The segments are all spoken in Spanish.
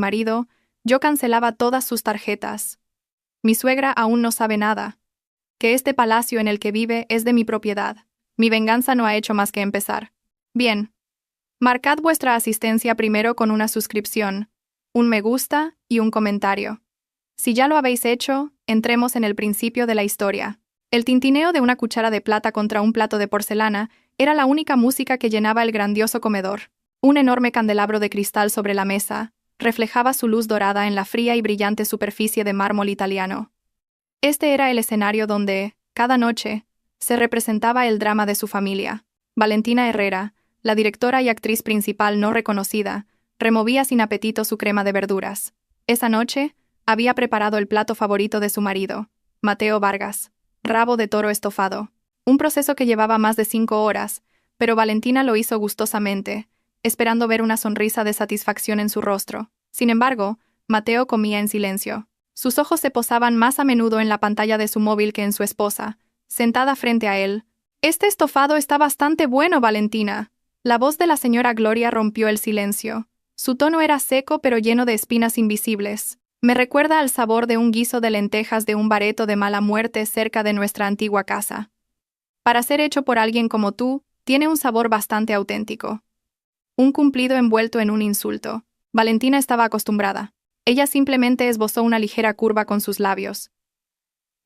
marido, yo cancelaba todas sus tarjetas. Mi suegra aún no sabe nada. Que este palacio en el que vive es de mi propiedad. Mi venganza no ha hecho más que empezar. Bien. Marcad vuestra asistencia primero con una suscripción, un me gusta y un comentario. Si ya lo habéis hecho, entremos en el principio de la historia. El tintineo de una cuchara de plata contra un plato de porcelana era la única música que llenaba el grandioso comedor. Un enorme candelabro de cristal sobre la mesa reflejaba su luz dorada en la fría y brillante superficie de mármol italiano. Este era el escenario donde, cada noche, se representaba el drama de su familia. Valentina Herrera, la directora y actriz principal no reconocida, removía sin apetito su crema de verduras. Esa noche, había preparado el plato favorito de su marido, Mateo Vargas, rabo de toro estofado. Un proceso que llevaba más de 5 horas, pero Valentina lo hizo gustosamente, esperando ver una sonrisa de satisfacción en su rostro. Sin embargo, Mateo comía en silencio. Sus ojos se posaban más a menudo en la pantalla de su móvil que en su esposa, sentada frente a él. «Este estofado está bastante bueno, Valentina». La voz de la señora Gloria rompió el silencio. Su tono era seco pero lleno de espinas invisibles. «Me recuerda al sabor de un guiso de lentejas de un bareto de mala muerte cerca de nuestra antigua casa. Para ser hecho por alguien como tú, tiene un sabor bastante auténtico». Un cumplido envuelto en un insulto. Valentina estaba acostumbrada. Ella simplemente esbozó una ligera curva con sus labios.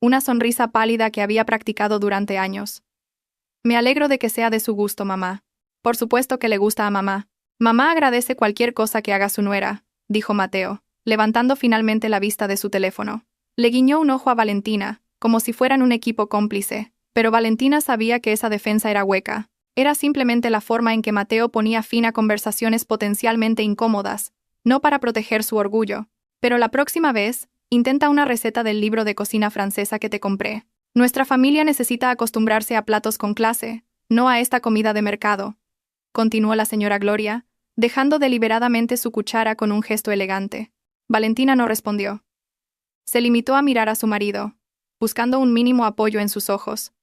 Una sonrisa pálida que había practicado durante años. «Me alegro de que sea de su gusto, mamá». «Por supuesto que le gusta a mamá. Mamá agradece cualquier cosa que haga su nuera», dijo Mateo, levantando finalmente la vista de su teléfono. Le guiñó un ojo a Valentina, como si fueran un equipo cómplice, pero Valentina sabía que esa defensa era hueca. Era simplemente la forma en que Mateo ponía fin a conversaciones potencialmente incómodas, no para proteger su orgullo. «Pero la próxima vez, intenta una receta del libro de cocina francesa que te compré. Nuestra familia necesita acostumbrarse a platos con clase, no a esta comida de mercado», continuó la señora Gloria, dejando deliberadamente su cuchara con un gesto elegante. Valentina no respondió. Se limitó a mirar a su marido, buscando un mínimo apoyo en sus ojos.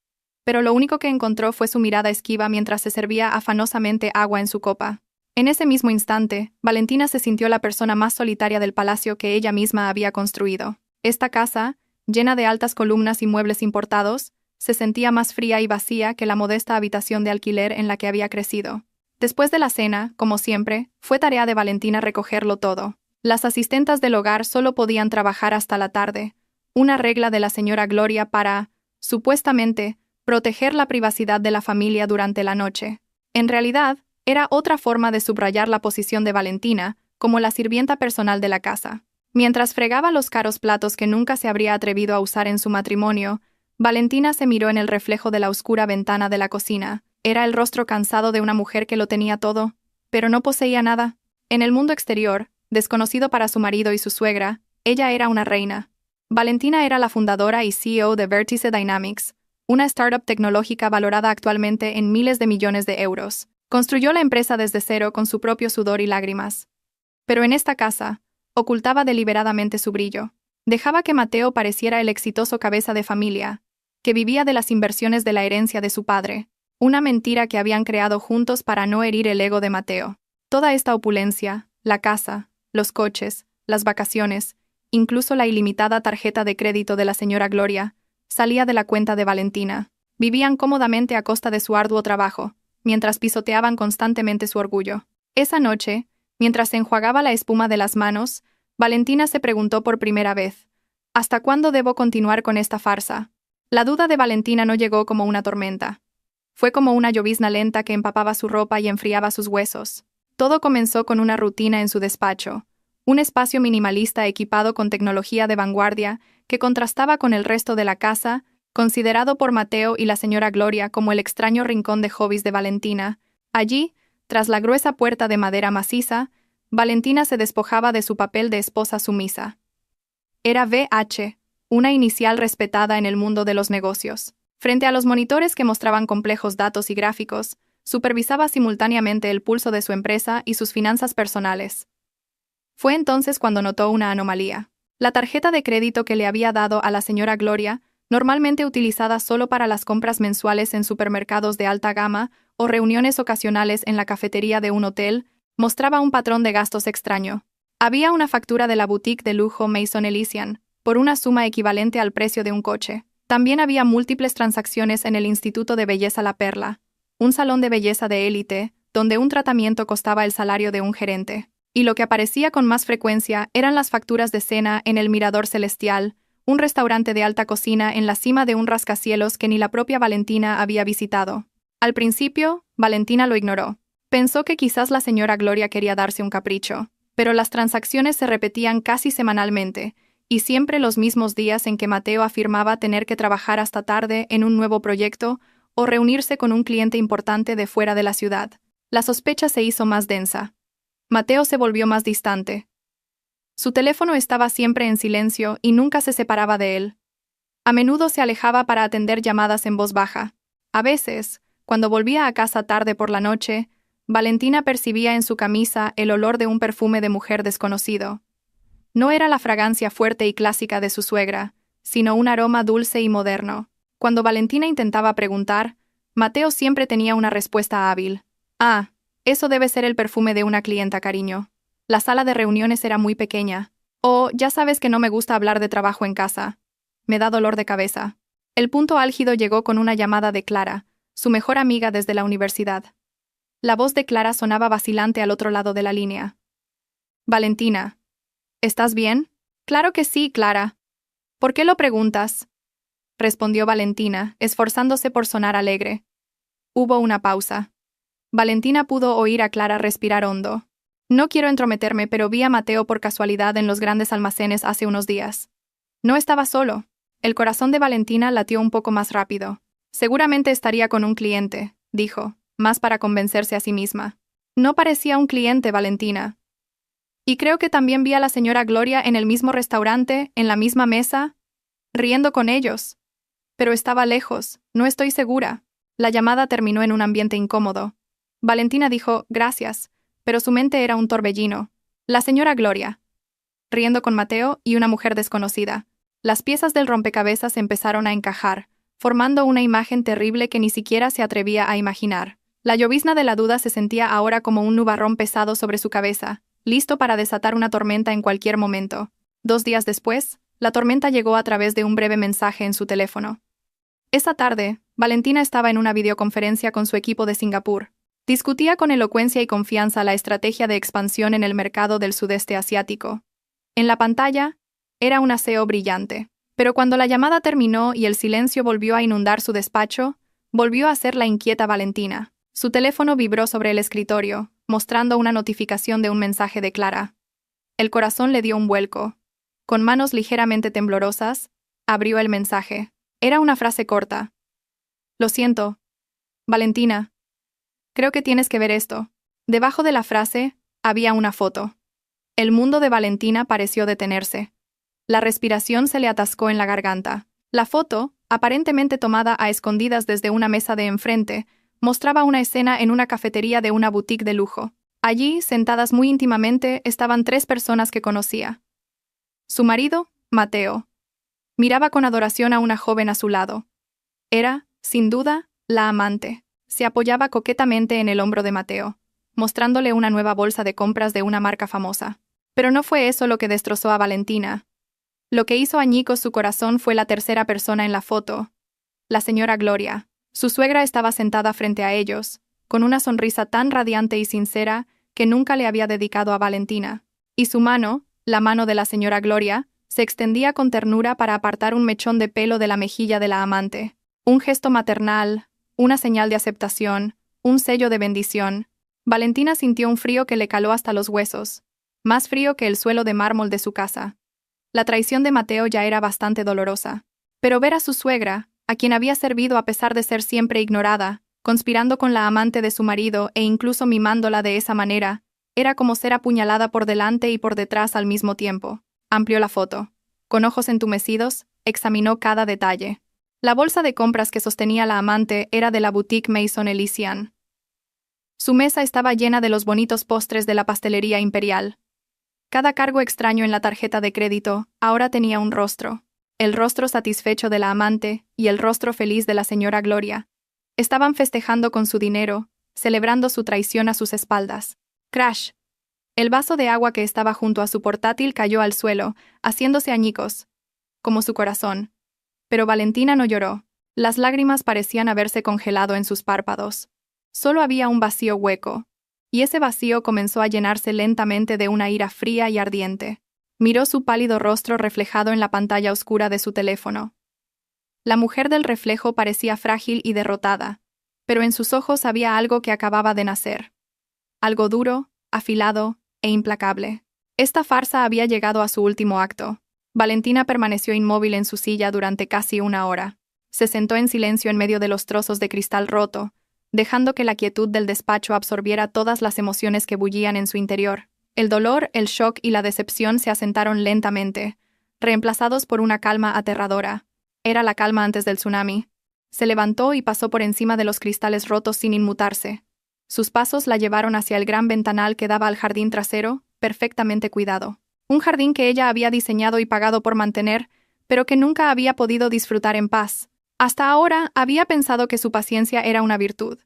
Pero lo único que encontró fue su mirada esquiva mientras se servía afanosamente agua en su copa. En ese mismo instante, Valentina se sintió la persona más solitaria del palacio que ella misma había construido. Esta casa, llena de altas columnas y muebles importados, se sentía más fría y vacía que la modesta habitación de alquiler en la que había crecido. Después de la cena, como siempre, fue tarea de Valentina recogerlo todo. Las asistentas del hogar solo podían trabajar hasta la tarde, una regla de la señora Gloria para, supuestamente, proteger la privacidad de la familia durante la noche. En realidad, era otra forma de subrayar la posición de Valentina como la sirvienta personal de la casa. Mientras fregaba los caros platos que nunca se habría atrevido a usar en su matrimonio, Valentina se miró en el reflejo de la oscura ventana de la cocina. Era el rostro cansado de una mujer que lo tenía todo, pero no poseía nada. En el mundo exterior, desconocido para su marido y su suegra, ella era una reina. Valentina era la fundadora y CEO de Vertice Dynamics, una startup tecnológica valorada actualmente en miles de millones de euros. Construyó la empresa desde cero con su propio sudor y lágrimas. Pero en esta casa, ocultaba deliberadamente su brillo. Dejaba que Mateo pareciera el exitoso cabeza de familia, que vivía de las inversiones de la herencia de su padre, una mentira que habían creado juntos para no herir el ego de Mateo. Toda esta opulencia, la casa, los coches, las vacaciones, incluso la ilimitada tarjeta de crédito de la señora Gloria, salía de la cuenta de Valentina. Vivían cómodamente a costa de su arduo trabajo, mientras pisoteaban constantemente su orgullo. Esa noche, mientras se enjuagaba la espuma de las manos, Valentina se preguntó por primera vez, ¿hasta cuándo debo continuar con esta farsa? La duda de Valentina no llegó como una tormenta. Fue como una llovizna lenta que empapaba su ropa y enfriaba sus huesos. Todo comenzó con una rutina en su despacho, un espacio minimalista equipado con tecnología de vanguardia que contrastaba con el resto de la casa, considerado por Mateo y la señora Gloria como el extraño rincón de hobbies de Valentina. Allí, tras la gruesa puerta de madera maciza, Valentina se despojaba de su papel de esposa sumisa. Era VH, una inicial respetada en el mundo de los negocios. Frente a los monitores que mostraban complejos datos y gráficos, supervisaba simultáneamente el pulso de su empresa y sus finanzas personales. Fue entonces cuando notó una anomalía. La tarjeta de crédito que le había dado a la señora Gloria, normalmente utilizada solo para las compras mensuales en supermercados de alta gama o reuniones ocasionales en la cafetería de un hotel, mostraba un patrón de gastos extraño. Había una factura de la boutique de lujo Maison Elysian, por una suma equivalente al precio de un coche. También había múltiples transacciones en el Instituto de Belleza La Perla, un salón de belleza de élite, donde un tratamiento costaba el salario de un gerente. Y lo que aparecía con más frecuencia eran las facturas de cena en el Mirador Celestial, un restaurante de alta cocina en la cima de un rascacielos que ni la propia Valentina había visitado. Al principio, Valentina lo ignoró. Pensó que quizás la señora Gloria quería darse un capricho, pero las transacciones se repetían casi semanalmente, y siempre los mismos días en que Mateo afirmaba tener que trabajar hasta tarde en un nuevo proyecto o reunirse con un cliente importante de fuera de la ciudad. La sospecha se hizo más densa. Mateo se volvió más distante. Su teléfono estaba siempre en silencio y nunca se separaba de él. A menudo se alejaba para atender llamadas en voz baja. A veces, cuando volvía a casa tarde por la noche, Valentina percibía en su camisa el olor de un perfume de mujer desconocido. No era la fragancia fuerte y clásica de su suegra, sino un aroma dulce y moderno. Cuando Valentina intentaba preguntar, Mateo siempre tenía una respuesta hábil. «Ah, eso debe ser el perfume de una clienta, cariño. La sala de reuniones era muy pequeña. O, ya sabes que no me gusta hablar de trabajo en casa. Me da dolor de cabeza». El punto álgido llegó con una llamada de Clara, su mejor amiga desde la universidad. La voz de Clara sonaba vacilante al otro lado de la línea. «Valentina, ¿estás bien?» «Claro que sí, Clara». «¿Por qué lo preguntas?», respondió Valentina, esforzándose por sonar alegre. Hubo una pausa. Valentina pudo oír a Clara respirar hondo. «No quiero entrometerme, pero vi a Mateo por casualidad en los grandes almacenes hace unos días. No estaba solo». El corazón de Valentina latió un poco más rápido. «Seguramente estaría con un cliente», dijo, más para convencerse a sí misma. «No parecía un cliente, Valentina. Y creo que también vi a la señora Gloria en el mismo restaurante, en la misma mesa, riendo con ellos. Pero estaba lejos, no estoy segura». La llamada terminó en un ambiente incómodo. Valentina dijo «gracias», pero su mente era un torbellino. La señora Gloria, riendo con Mateo y una mujer desconocida. Las piezas del rompecabezas empezaron a encajar, formando una imagen terrible que ni siquiera se atrevía a imaginar. La llovizna de la duda se sentía ahora como un nubarrón pesado sobre su cabeza, listo para desatar una tormenta en cualquier momento. 2 días después, la tormenta llegó a través de un breve mensaje en su teléfono. Esa tarde, Valentina estaba en una videoconferencia con su equipo de Singapur. Discutía con elocuencia y confianza la estrategia de expansión en el mercado del sudeste asiático. En la pantalla, era un aseo brillante. Pero cuando la llamada terminó y el silencio volvió a inundar su despacho, volvió a ser la inquieta Valentina. Su teléfono vibró sobre el escritorio, mostrando una notificación de un mensaje de Clara. El corazón le dio un vuelco. Con manos ligeramente temblorosas, abrió el mensaje. Era una frase corta. «Lo siento, Valentina. Creo que tienes que ver esto». Debajo de la frase, había una foto. El mundo de Valentina pareció detenerse. La respiración se le atascó en la garganta. La foto, aparentemente tomada a escondidas desde una mesa de enfrente, mostraba una escena en una cafetería de una boutique de lujo. Allí, sentadas muy íntimamente, estaban 3 personas que conocía. Su marido, Mateo. Miraba con adoración a una joven a su lado. Era, sin duda, la amante. Se apoyaba coquetamente en el hombro de Mateo, mostrándole una nueva bolsa de compras de una marca famosa. Pero no fue eso lo que destrozó a Valentina. Lo que hizo añicos su corazón fue la tercera persona en la foto, la señora Gloria. Su suegra estaba sentada frente a ellos, con una sonrisa tan radiante y sincera que nunca le había dedicado a Valentina. Y su mano, la mano de la señora Gloria, se extendía con ternura para apartar un mechón de pelo de la mejilla de la amante. Un gesto maternal, una señal de aceptación, un sello de bendición. Valentina sintió un frío que le caló hasta los huesos, más frío que el suelo de mármol de su casa. La traición de Mateo ya era bastante dolorosa. Pero ver a su suegra, a quien había servido a pesar de ser siempre ignorada, conspirando con la amante de su marido e incluso mimándola de esa manera, era como ser apuñalada por delante y por detrás al mismo tiempo. Amplió la foto. Con ojos entumecidos, examinó cada detalle. La bolsa de compras que sostenía la amante era de la boutique Maison Elysian. Su mesa estaba llena de los bonitos postres de la pastelería imperial. Cada cargo extraño en la tarjeta de crédito ahora tenía un rostro. El rostro satisfecho de la amante y el rostro feliz de la señora Gloria. Estaban festejando con su dinero, celebrando su traición a sus espaldas. Crash. El vaso de agua que estaba junto a su portátil cayó al suelo, haciéndose añicos, como su corazón. Pero Valentina no lloró. Las lágrimas parecían haberse congelado en sus párpados. Solo había un vacío hueco, y ese vacío comenzó a llenarse lentamente de una ira fría y ardiente. Miró su pálido rostro reflejado en la pantalla oscura de su teléfono. La mujer del reflejo parecía frágil y derrotada, pero en sus ojos había algo que acababa de nacer. Algo duro, afilado e implacable. Esta farsa había llegado a su último acto. Valentina permaneció inmóvil en su silla durante casi una hora. Se sentó en silencio en medio de los trozos de cristal roto, dejando que la quietud del despacho absorbiera todas las emociones que bullían en su interior. El dolor, el shock y la decepción se asentaron lentamente, reemplazados por una calma aterradora. Era la calma antes del tsunami. Se levantó y pasó por encima de los cristales rotos sin inmutarse. Sus pasos la llevaron hacia el gran ventanal que daba al jardín trasero, perfectamente cuidado. Un jardín que ella había diseñado y pagado por mantener, pero que nunca había podido disfrutar en paz. Hasta ahora había pensado que su paciencia era una virtud.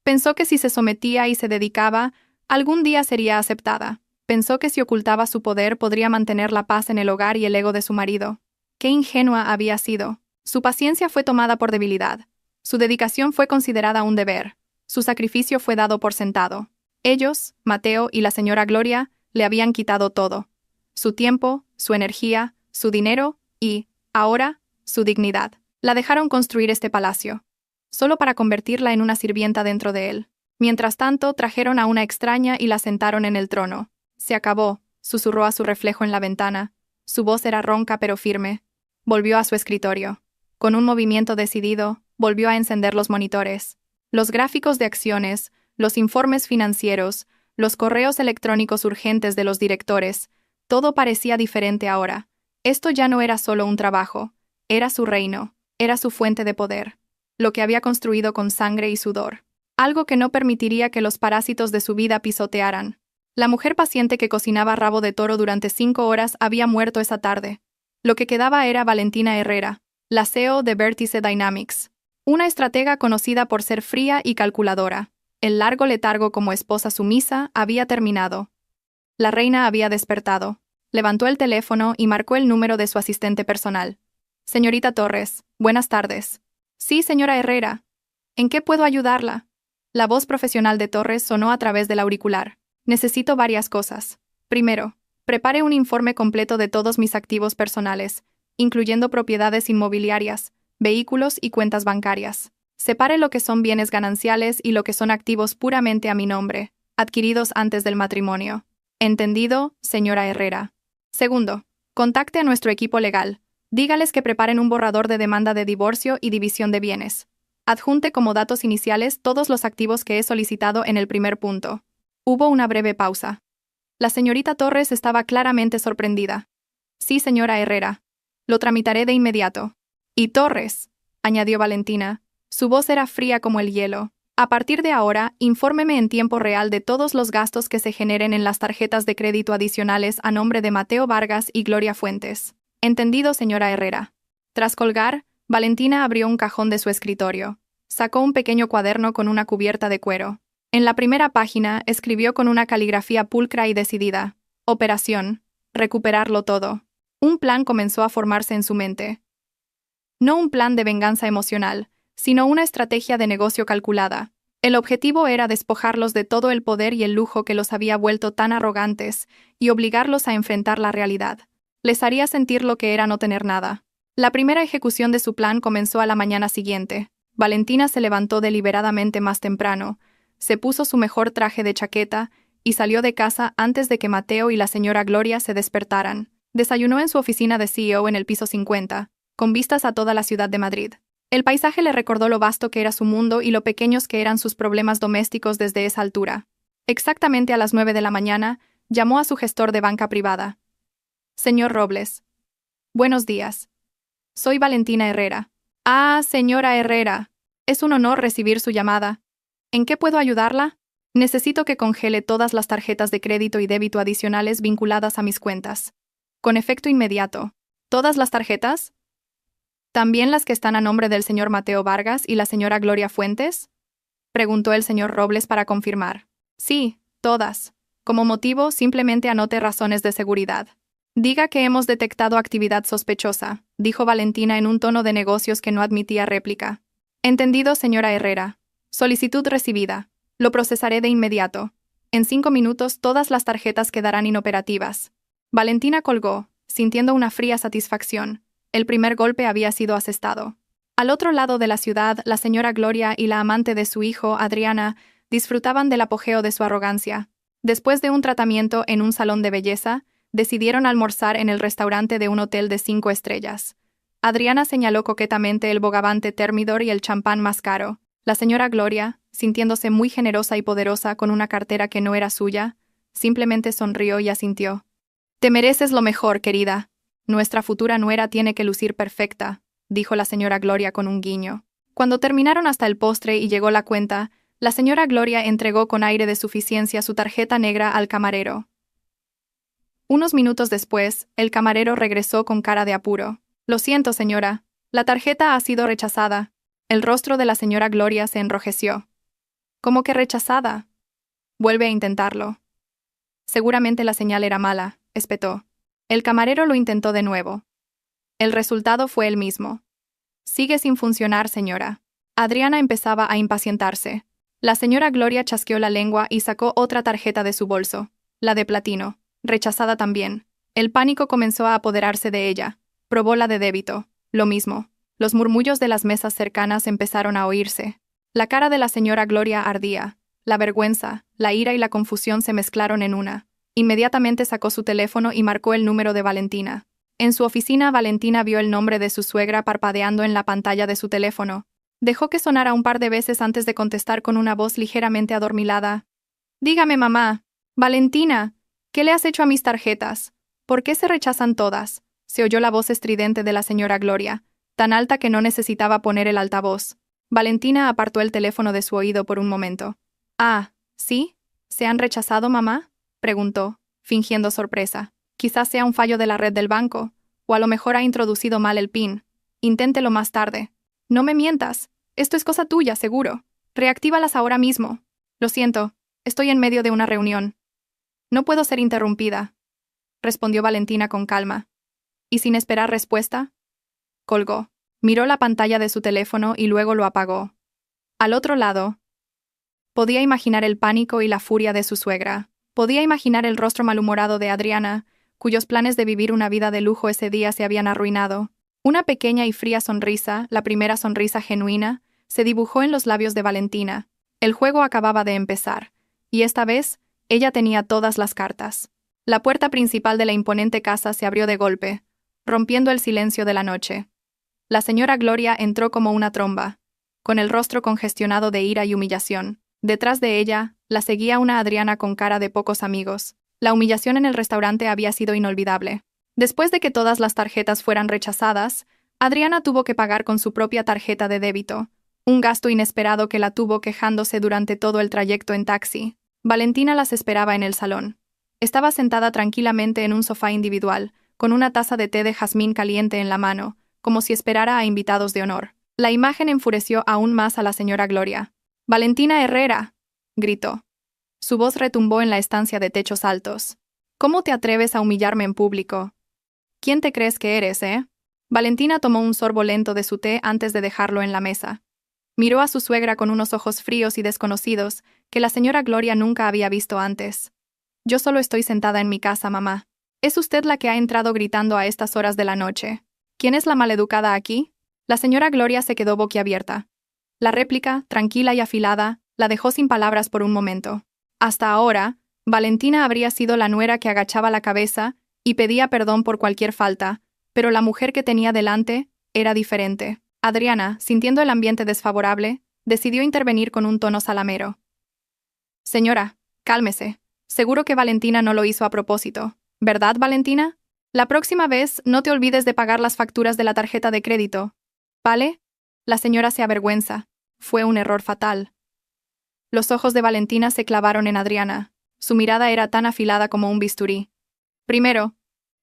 Pensó que si se sometía y se dedicaba, algún día sería aceptada. Pensó que si ocultaba su poder podría mantener la paz en el hogar y el ego de su marido. Qué ingenua había sido. Su paciencia fue tomada por debilidad. Su dedicación fue considerada un deber. Su sacrificio fue dado por sentado. Ellos, Mateo y la señora Gloria, le habían quitado todo. Su tiempo, su energía, su dinero y, ahora, su dignidad. La dejaron construir este palacio, solo para convertirla en una sirvienta dentro de él. Mientras tanto, trajeron a una extraña y la sentaron en el trono. Se acabó, susurró a su reflejo en la ventana. Su voz era ronca pero firme. Volvió a su escritorio. Con un movimiento decidido, volvió a encender los monitores. Los gráficos de acciones, los informes financieros, los correos electrónicos urgentes de los directores, todo parecía diferente ahora. Esto ya no era solo un trabajo, era su reino, era su fuente de poder, lo que había construido con sangre y sudor. Algo que no permitiría que los parásitos de su vida pisotearan. La mujer paciente que cocinaba rabo de toro durante 5 horas había muerto esa tarde. Lo que quedaba era Valentina Herrera, la CEO de Vértice Dynamics. Una estratega conocida por ser fría y calculadora. El largo letargo como esposa sumisa había terminado. La reina había despertado. Levantó el teléfono y marcó el número de su asistente personal. Señorita Torres, buenas tardes. Sí, señora Herrera. ¿En qué puedo ayudarla? La voz profesional de Torres sonó a través del auricular. Necesito varias cosas. Primero, prepare un informe completo de todos mis activos personales, incluyendo propiedades inmobiliarias, vehículos y cuentas bancarias. Separe lo que son bienes gananciales y lo que son activos puramente a mi nombre, adquiridos antes del matrimonio. ¿Entendido, señora Herrera? Segundo, contacte a nuestro equipo legal. Dígales que preparen un borrador de demanda de divorcio y división de bienes. Adjunte como datos iniciales todos los activos que he solicitado en el primer punto. Hubo una breve pausa. La señorita Torres estaba claramente sorprendida. Sí, señora Herrera. Lo tramitaré de inmediato. Y Torres, añadió Valentina. Su voz era fría como el hielo. A partir de ahora, infórmeme en tiempo real de todos los gastos que se generen en las tarjetas de crédito adicionales a nombre de Mateo Vargas y Gloria Fuentes. Entendido, señora Herrera. Tras colgar, Valentina abrió un cajón de su escritorio. Sacó un pequeño cuaderno con una cubierta de cuero. En la primera página escribió con una caligrafía pulcra y decidida: Operación. Recuperarlo todo. Un plan comenzó a formarse en su mente. No un plan de venganza emocional, sino una estrategia de negocio calculada. El objetivo era despojarlos de todo el poder y el lujo que los había vuelto tan arrogantes y obligarlos a enfrentar la realidad. Les haría sentir lo que era no tener nada. La primera ejecución de su plan comenzó a la mañana siguiente. Valentina se levantó deliberadamente más temprano, se puso su mejor traje de chaqueta y salió de casa antes de que Mateo y la señora Gloria se despertaran. Desayunó en su oficina de CEO en el piso 50, con vistas a toda la ciudad de Madrid. El paisaje le recordó lo vasto que era su mundo y lo pequeños que eran sus problemas domésticos desde esa altura. Exactamente a las 9 de la mañana, llamó a su gestor de banca privada. Señor Robles. Buenos días. Soy Valentina Herrera. Ah, señora Herrera. Es un honor recibir su llamada. ¿En qué puedo ayudarla? Necesito que congele todas las tarjetas de crédito y débito adicionales vinculadas a mis cuentas. Con efecto inmediato. ¿Todas las tarjetas? ¿También las que están a nombre del señor Mateo Vargas y la señora Gloria Fuentes? Preguntó el señor Robles para confirmar. Sí, todas. Como motivo, simplemente anote razones de seguridad. Diga que hemos detectado actividad sospechosa, dijo Valentina en un tono de negocios que no admitía réplica. Entendido, señora Herrera. Solicitud recibida. Lo procesaré de inmediato. En 5 minutos todas las tarjetas quedarán inoperativas. Valentina colgó, sintiendo una fría satisfacción. El primer golpe había sido asestado. Al otro lado de la ciudad, la señora Gloria y la amante de su hijo, Adriana, disfrutaban del apogeo de su arrogancia. Después de un tratamiento en un salón de belleza, decidieron almorzar en el restaurante de un hotel de 5 estrellas. Adriana señaló coquetamente el bogavante Thermidor y el champán más caro. La señora Gloria, sintiéndose muy generosa y poderosa con una cartera que no era suya, simplemente sonrió y asintió. «Te mereces lo mejor, querida. Nuestra futura nuera tiene que lucir perfecta», dijo la señora Gloria con un guiño. Cuando terminaron hasta el postre y llegó la cuenta, la señora Gloria entregó con aire de suficiencia su tarjeta negra al camarero. Unos minutos después, el camarero regresó con cara de apuro. «Lo siento, señora. La tarjeta ha sido rechazada». El rostro de la señora Gloria se enrojeció. «¿Cómo que rechazada?» «Vuelve a intentarlo». «Seguramente la señal era mala», espetó. El camarero lo intentó de nuevo. El resultado fue el mismo. «Sigue sin funcionar, señora». Adriana empezaba a impacientarse. La señora Gloria chasqueó la lengua y sacó otra tarjeta de su bolso, la de platino, rechazada también. El pánico comenzó a apoderarse de ella. Probó la de débito, lo mismo. Los murmullos de las mesas cercanas empezaron a oírse. La cara de la señora Gloria ardía. La vergüenza, la ira y la confusión se mezclaron en una. Inmediatamente sacó su teléfono y marcó el número de Valentina. En su oficina, Valentina vio el nombre de su suegra parpadeando en la pantalla de su teléfono. Dejó que sonara un par de veces antes de contestar con una voz ligeramente adormilada. «Dígame, mamá. Valentina, ¿qué le has hecho a mis tarjetas? ¿Por qué se rechazan todas?», se oyó la voz estridente de la señora Gloria, tan alta que no necesitaba poner el altavoz. Valentina apartó el teléfono de su oído por un momento. «Ah, ¿sí? ¿Se han rechazado, mamá?», preguntó, fingiendo sorpresa. «Quizás sea un fallo de la red del banco, o a lo mejor ha introducido mal el PIN. Inténtelo más tarde». «No me mientas. Esto es cosa tuya, seguro. Reactívalas ahora mismo». «Lo siento, estoy en medio de una reunión. No puedo ser interrumpida», respondió Valentina con calma. ¿Y sin esperar respuesta? Colgó. Miró la pantalla de su teléfono y luego lo apagó. Al otro lado, podía imaginar el pánico y la furia de su suegra. Podía imaginar el rostro malhumorado de Adriana, cuyos planes de vivir una vida de lujo ese día se habían arruinado. Una pequeña y fría sonrisa, la primera sonrisa genuina, se dibujó en los labios de Valentina. El juego acababa de empezar, y esta vez, ella tenía todas las cartas. La puerta principal de la imponente casa se abrió de golpe, rompiendo el silencio de la noche. La señora Gloria entró como una tromba, con el rostro congestionado de ira y humillación. Detrás de ella, la seguía una Adriana con cara de pocos amigos. La humillación en el restaurante había sido inolvidable. Después de que todas las tarjetas fueran rechazadas, Adriana tuvo que pagar con su propia tarjeta de débito, un gasto inesperado que la tuvo quejándose durante todo el trayecto en taxi. Valentina las esperaba en el salón. Estaba sentada tranquilamente en un sofá individual, con una taza de té de jazmín caliente en la mano, como si esperara a invitados de honor. La imagen enfureció aún más a la señora Gloria. «¡Valentina Herrera!», gritó. Su voz retumbó en la estancia de techos altos. «¿Cómo te atreves a humillarme en público? ¿Quién te crees que eres, eh?». Valentina tomó un sorbo lento de su té antes de dejarlo en la mesa. Miró a su suegra con unos ojos fríos y desconocidos que la señora Gloria nunca había visto antes. «Yo solo estoy sentada en mi casa, mamá. Es usted la que ha entrado gritando a estas horas de la noche. ¿Quién es la maleducada aquí?». La señora Gloria se quedó boquiabierta. La réplica, tranquila y afilada, la dejó sin palabras por un momento. Hasta ahora, Valentina habría sido la nuera que agachaba la cabeza y pedía perdón por cualquier falta, pero la mujer que tenía delante era diferente. Adriana, sintiendo el ambiente desfavorable, decidió intervenir con un tono salamero. «Señora, cálmese. Seguro que Valentina no lo hizo a propósito. ¿Verdad, Valentina? La próxima vez no te olvides de pagar las facturas de la tarjeta de crédito. ¿Vale?». La señora se avergüenza. Fue un error fatal. Los ojos de Valentina se clavaron en Adriana. Su mirada era tan afilada como un bisturí. «Primero,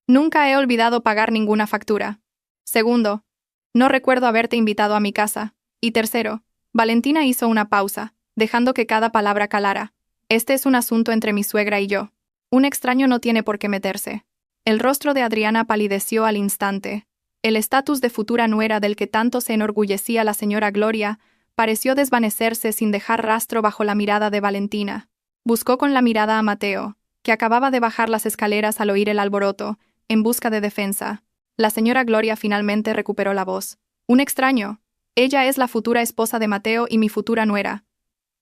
nunca he olvidado pagar ninguna factura. Segundo, no recuerdo haberte invitado a mi casa. Y tercero», Valentina hizo una pausa, dejando que cada palabra calara. Este es un asunto entre mi suegra y yo. Un extraño no tiene por qué meterse. El rostro de Adriana palideció al instante. El estatus de futura nuera del que tanto se enorgullecía la señora Gloria pareció desvanecerse sin dejar rastro bajo la mirada de Valentina. Buscó con la mirada a Mateo, que acababa de bajar las escaleras al oír el alboroto, en busca de defensa. La señora Gloria finalmente recuperó la voz. Un extraño. Ella es la futura esposa de Mateo y mi futura nuera.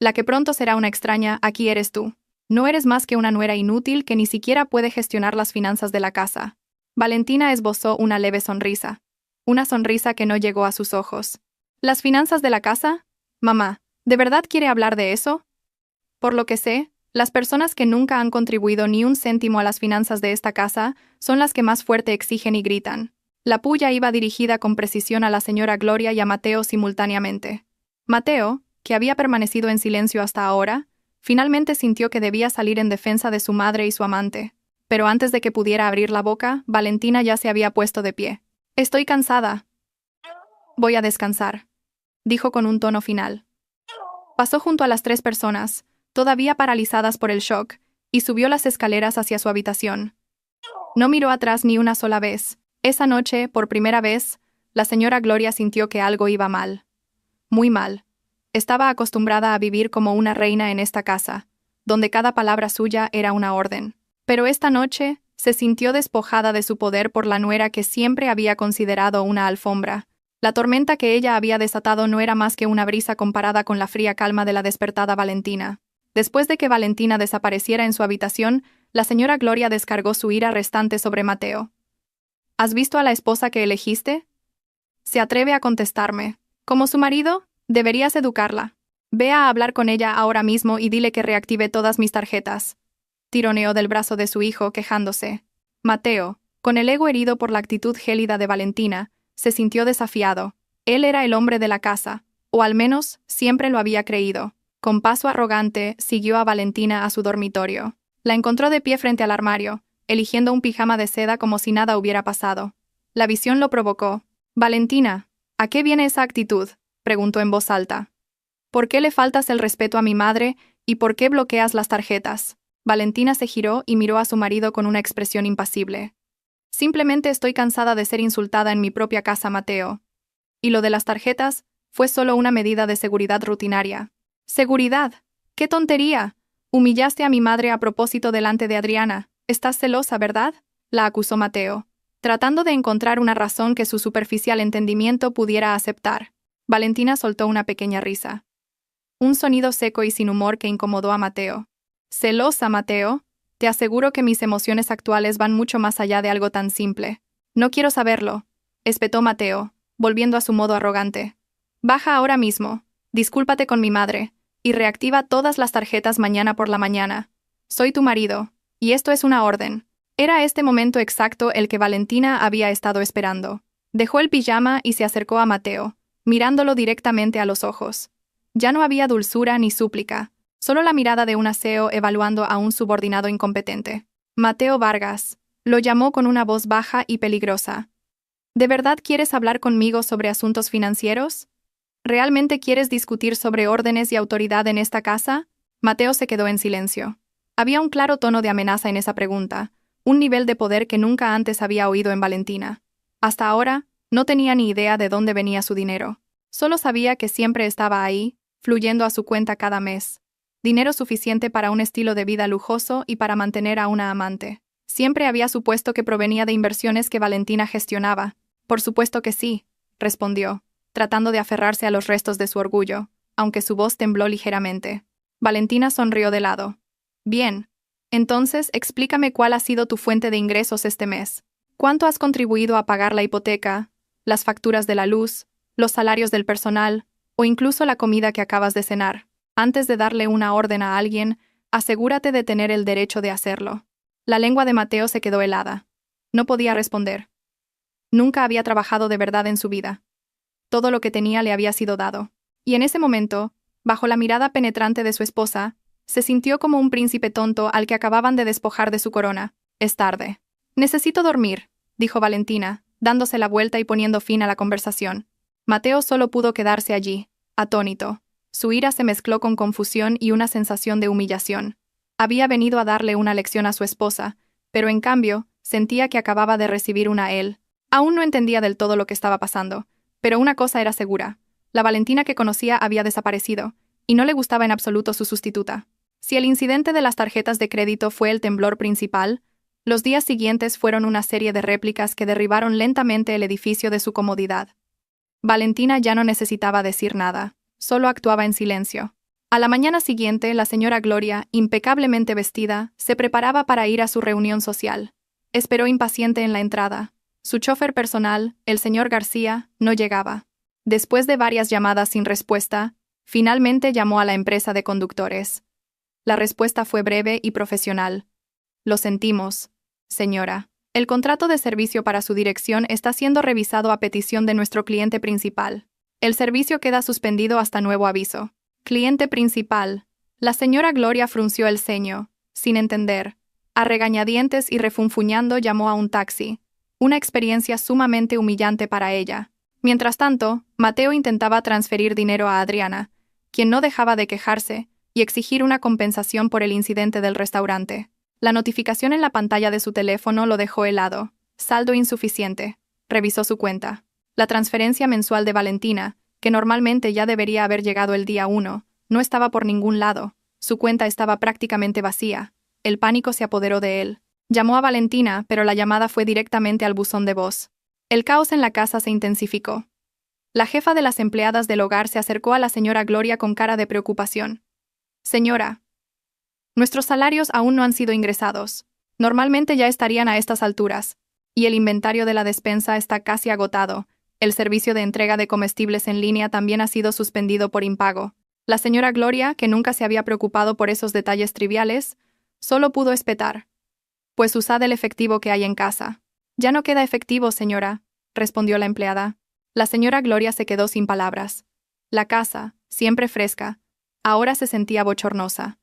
La que pronto será una extraña, aquí eres tú. No eres más que una nuera inútil que ni siquiera puede gestionar las finanzas de la casa. Valentina esbozó una leve sonrisa. Una sonrisa que no llegó a sus ojos. ¿Las finanzas de la casa? Mamá, ¿de verdad quiere hablar de eso? Por lo que sé, las personas que nunca han contribuido ni un céntimo a las finanzas de esta casa son las que más fuerte exigen y gritan. La puya iba dirigida con precisión a la señora Gloria y a Mateo simultáneamente. Mateo, que había permanecido en silencio hasta ahora, finalmente sintió que debía salir en defensa de su madre y su amante. Pero antes de que pudiera abrir la boca, Valentina ya se había puesto de pie. «Estoy cansada. Voy a descansar», dijo con un tono final. Pasó junto a las 3 personas, todavía paralizadas por el shock, y subió las escaleras hacia su habitación. No miró atrás ni una sola vez. Esa noche, por primera vez, la señora Gloria sintió que algo iba mal. Muy mal. Estaba acostumbrada a vivir como una reina en esta casa, donde cada palabra suya era una orden. Pero esta noche se sintió despojada de su poder por la nuera que siempre había considerado una alfombra. La tormenta que ella había desatado no era más que una brisa comparada con la fría calma de la despertada Valentina. Después de que Valentina desapareciera en su habitación, la señora Gloria descargó su ira restante sobre Mateo. ¿Has visto a la esposa que elegiste? Se atreve a contestarme. Como su marido, deberías educarla. Ve a hablar con ella ahora mismo y dile que reactive todas mis tarjetas. Tironeó del brazo de su hijo, quejándose. Mateo, con el ego herido por la actitud gélida de Valentina, se sintió desafiado. Él era el hombre de la casa, o al menos siempre lo había creído. Con paso arrogante, siguió a Valentina a su dormitorio. La encontró de pie frente al armario, eligiendo un pijama de seda como si nada hubiera pasado. La visión lo provocó. «Valentina, ¿a qué viene esa actitud?», preguntó en voz alta. «¿Por qué le faltas el respeto a mi madre y por qué bloqueas las tarjetas?». Valentina se giró y miró a su marido con una expresión impasible. «Simplemente estoy cansada de ser insultada en mi propia casa, Mateo. Y lo de las tarjetas fue solo una medida de seguridad rutinaria». «¿Seguridad? ¡Qué tontería! Humillaste a mi madre a propósito delante de Adriana. Estás celosa, ¿verdad?», la acusó Mateo, tratando de encontrar una razón que su superficial entendimiento pudiera aceptar. Valentina soltó una pequeña risa. Un sonido seco y sin humor que incomodó a Mateo. «¿Celosa, Mateo? Te aseguro que mis emociones actuales van mucho más allá de algo tan simple». «No quiero saberlo», espetó Mateo, volviendo a su modo arrogante. «Baja ahora mismo, discúlpate con mi madre, y reactiva todas las tarjetas mañana por la mañana. Soy tu marido, y esto es una orden». Era este momento exacto el que Valentina había estado esperando. Dejó el pijama y se acercó a Mateo, mirándolo directamente a los ojos. Ya no había dulzura ni súplica, solo la mirada de un aseo evaluando a un subordinado incompetente. «Mateo Vargas», lo llamó con una voz baja y peligrosa. «¿De verdad quieres hablar conmigo sobre asuntos financieros? ¿Realmente quieres discutir sobre órdenes y autoridad en esta casa?». Mateo se quedó en silencio. Había un claro tono de amenaza en esa pregunta, un nivel de poder que nunca antes había oído en Valentina. Hasta ahora, no tenía ni idea de dónde venía su dinero. Solo sabía que siempre estaba ahí, fluyendo a su cuenta cada mes. Dinero suficiente para un estilo de vida lujoso y para mantener a una amante. Siempre había supuesto que provenía de inversiones que Valentina gestionaba. «Por supuesto que sí», respondió, tratando de aferrarse a los restos de su orgullo, aunque su voz tembló ligeramente. Valentina sonrió de lado. «Bien. Entonces, explícame cuál ha sido tu fuente de ingresos este mes. ¿Cuánto has contribuido a pagar la hipoteca, las facturas de la luz, los salarios del personal, o incluso la comida que acabas de cenar? Antes de darle una orden a alguien, asegúrate de tener el derecho de hacerlo». La lengua de Mateo se quedó helada. No podía responder. Nunca había trabajado de verdad en su vida. Todo lo que tenía le había sido dado. Y en ese momento, bajo la mirada penetrante de su esposa, se sintió como un príncipe tonto al que acababan de despojar de su corona. «Es tarde. Necesito dormir», dijo Valentina, dándose la vuelta y poniendo fin a la conversación. Mateo solo pudo quedarse allí, atónito. Su ira se mezcló con confusión y una sensación de humillación. Había venido a darle una lección a su esposa, pero en cambio, sentía que acababa de recibir una a él. Aún no entendía del todo lo que estaba pasando, pero una cosa era segura. La Valentina que conocía había desaparecido, y no le gustaba en absoluto su sustituta. Si el incidente de las tarjetas de crédito fue el temblor principal, los días siguientes fueron una serie de réplicas que derribaron lentamente el edificio de su comodidad. Valentina ya no necesitaba decir nada, solo actuaba en silencio. A la mañana siguiente, la señora Gloria, impecablemente vestida, se preparaba para ir a su reunión social. Esperó impaciente en la entrada. Su chofer personal, el señor García, no llegaba. Después de varias llamadas sin respuesta, finalmente llamó a la empresa de conductores. La respuesta fue breve y profesional. Lo sentimos, señora. El contrato de servicio para su dirección está siendo revisado a petición de nuestro cliente principal. El servicio queda suspendido hasta nuevo aviso. Cliente principal. La señora Gloria frunció el ceño, sin entender. A regañadientes y refunfuñando llamó a un taxi. Una experiencia sumamente humillante para ella. Mientras tanto, Mateo intentaba transferir dinero a Adriana, quien no dejaba de quejarse, y exigir una compensación por el incidente del restaurante. La notificación en la pantalla de su teléfono lo dejó helado. Saldo insuficiente. Revisó su cuenta. La transferencia mensual de Valentina, que normalmente ya debería haber llegado el día 1, no estaba por ningún lado. Su cuenta estaba prácticamente vacía. El pánico se apoderó de él. Llamó a Valentina, pero la llamada fue directamente al buzón de voz. El caos en la casa se intensificó. La jefa de las empleadas del hogar se acercó a la señora Gloria con cara de preocupación. Señora, nuestros salarios aún no han sido ingresados. Normalmente ya estarían a estas alturas. Y el inventario de la despensa está casi agotado. El servicio de entrega de comestibles en línea también ha sido suspendido por impago. La señora Gloria, que nunca se había preocupado por esos detalles triviales, solo pudo espetar. Pues usad el efectivo que hay en casa. Ya no queda efectivo, señora, respondió la empleada. La señora Gloria se quedó sin palabras. La casa, siempre fresca, ahora se sentía bochornosa.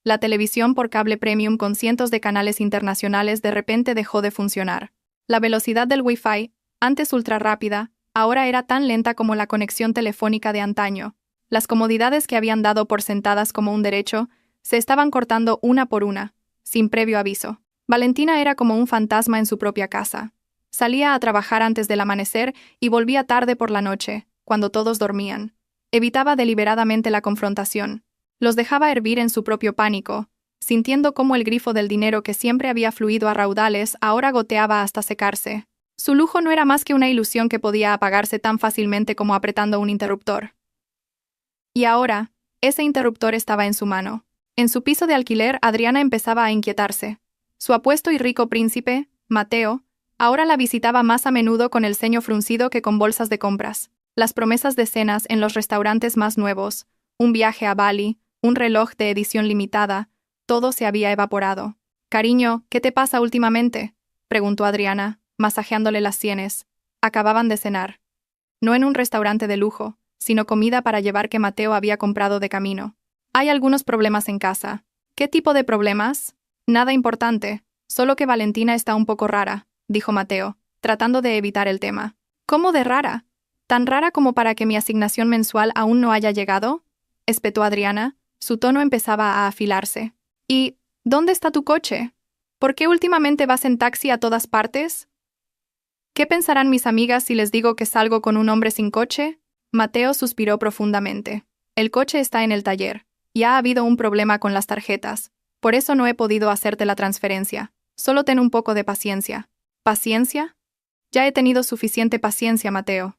La televisión por cable premium con cientos de canales internacionales de repente dejó de funcionar. La velocidad del Wi-Fi, antes ultra rápida, ahora era tan lenta como la conexión telefónica de antaño. Las comodidades que habían dado por sentadas como un derecho, se estaban cortando una por una, sin previo aviso. Valentina era como un fantasma en su propia casa. Salía a trabajar antes del amanecer y volvía tarde por la noche, cuando todos dormían. Evitaba deliberadamente la confrontación. Los dejaba hervir en su propio pánico, sintiendo cómo el grifo del dinero que siempre había fluido a raudales ahora goteaba hasta secarse. Su lujo no era más que una ilusión que podía apagarse tan fácilmente como apretando un interruptor. Y ahora, ese interruptor estaba en su mano. En su piso de alquiler, Adriana empezaba a inquietarse. Su apuesto y rico príncipe, Mateo, ahora la visitaba más a menudo con el ceño fruncido que con bolsas de compras. Las promesas de cenas en los restaurantes más nuevos, un viaje a Bali, un reloj de edición limitada, todo se había evaporado. «Cariño, ¿qué te pasa últimamente?», preguntó Adriana, masajeándole las sienes. Acababan de cenar. No en un restaurante de lujo, sino comida para llevar que Mateo había comprado de camino. «Hay algunos problemas en casa». «¿Qué tipo de problemas?» «Nada importante, solo que Valentina está un poco rara», dijo Mateo, tratando de evitar el tema. «¿Cómo de rara? ¿Tan rara como para que mi asignación mensual aún no haya llegado?», espetó Adriana. Su tono empezaba a afilarse. «¿Y dónde está tu coche? ¿Por qué últimamente vas en taxi a todas partes? ¿Qué pensarán mis amigas si les digo que salgo con un hombre sin coche?» Mateo suspiró profundamente. «El coche está en el taller, y ha habido un problema con las tarjetas. Por eso no he podido hacerte la transferencia. Solo ten un poco de paciencia». ¿Paciencia? Ya he tenido suficiente paciencia, Mateo.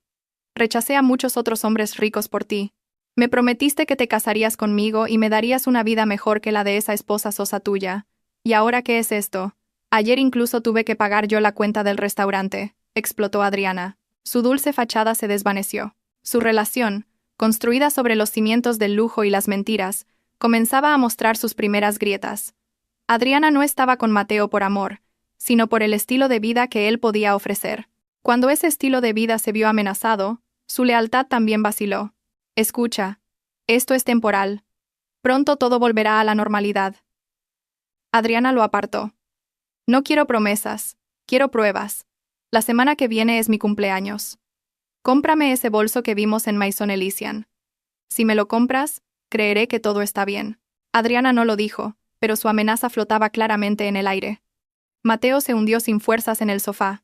Rechacé a muchos otros hombres ricos por ti. Me prometiste que te casarías conmigo y me darías una vida mejor que la de esa esposa sosa tuya. ¿Y ahora qué es esto? Ayer incluso tuve que pagar yo la cuenta del restaurante», explotó Adriana. Su dulce fachada se desvaneció. Su relación, construida sobre los cimientos del lujo y las mentiras, comenzaba a mostrar sus primeras grietas. Adriana no estaba con Mateo por amor, sino por el estilo de vida que él podía ofrecer. Cuando ese estilo de vida se vio amenazado, su lealtad también vaciló. «Escucha, esto es temporal. Pronto todo volverá a la normalidad». Adriana lo apartó. «No quiero promesas, quiero pruebas. La semana que viene es mi cumpleaños. Cómprame ese bolso que vimos en Maison Elysian. Si me lo compras, creeré que todo está bien». Adriana no lo dijo, pero su amenaza flotaba claramente en el aire. Mateo se hundió sin fuerzas en el sofá.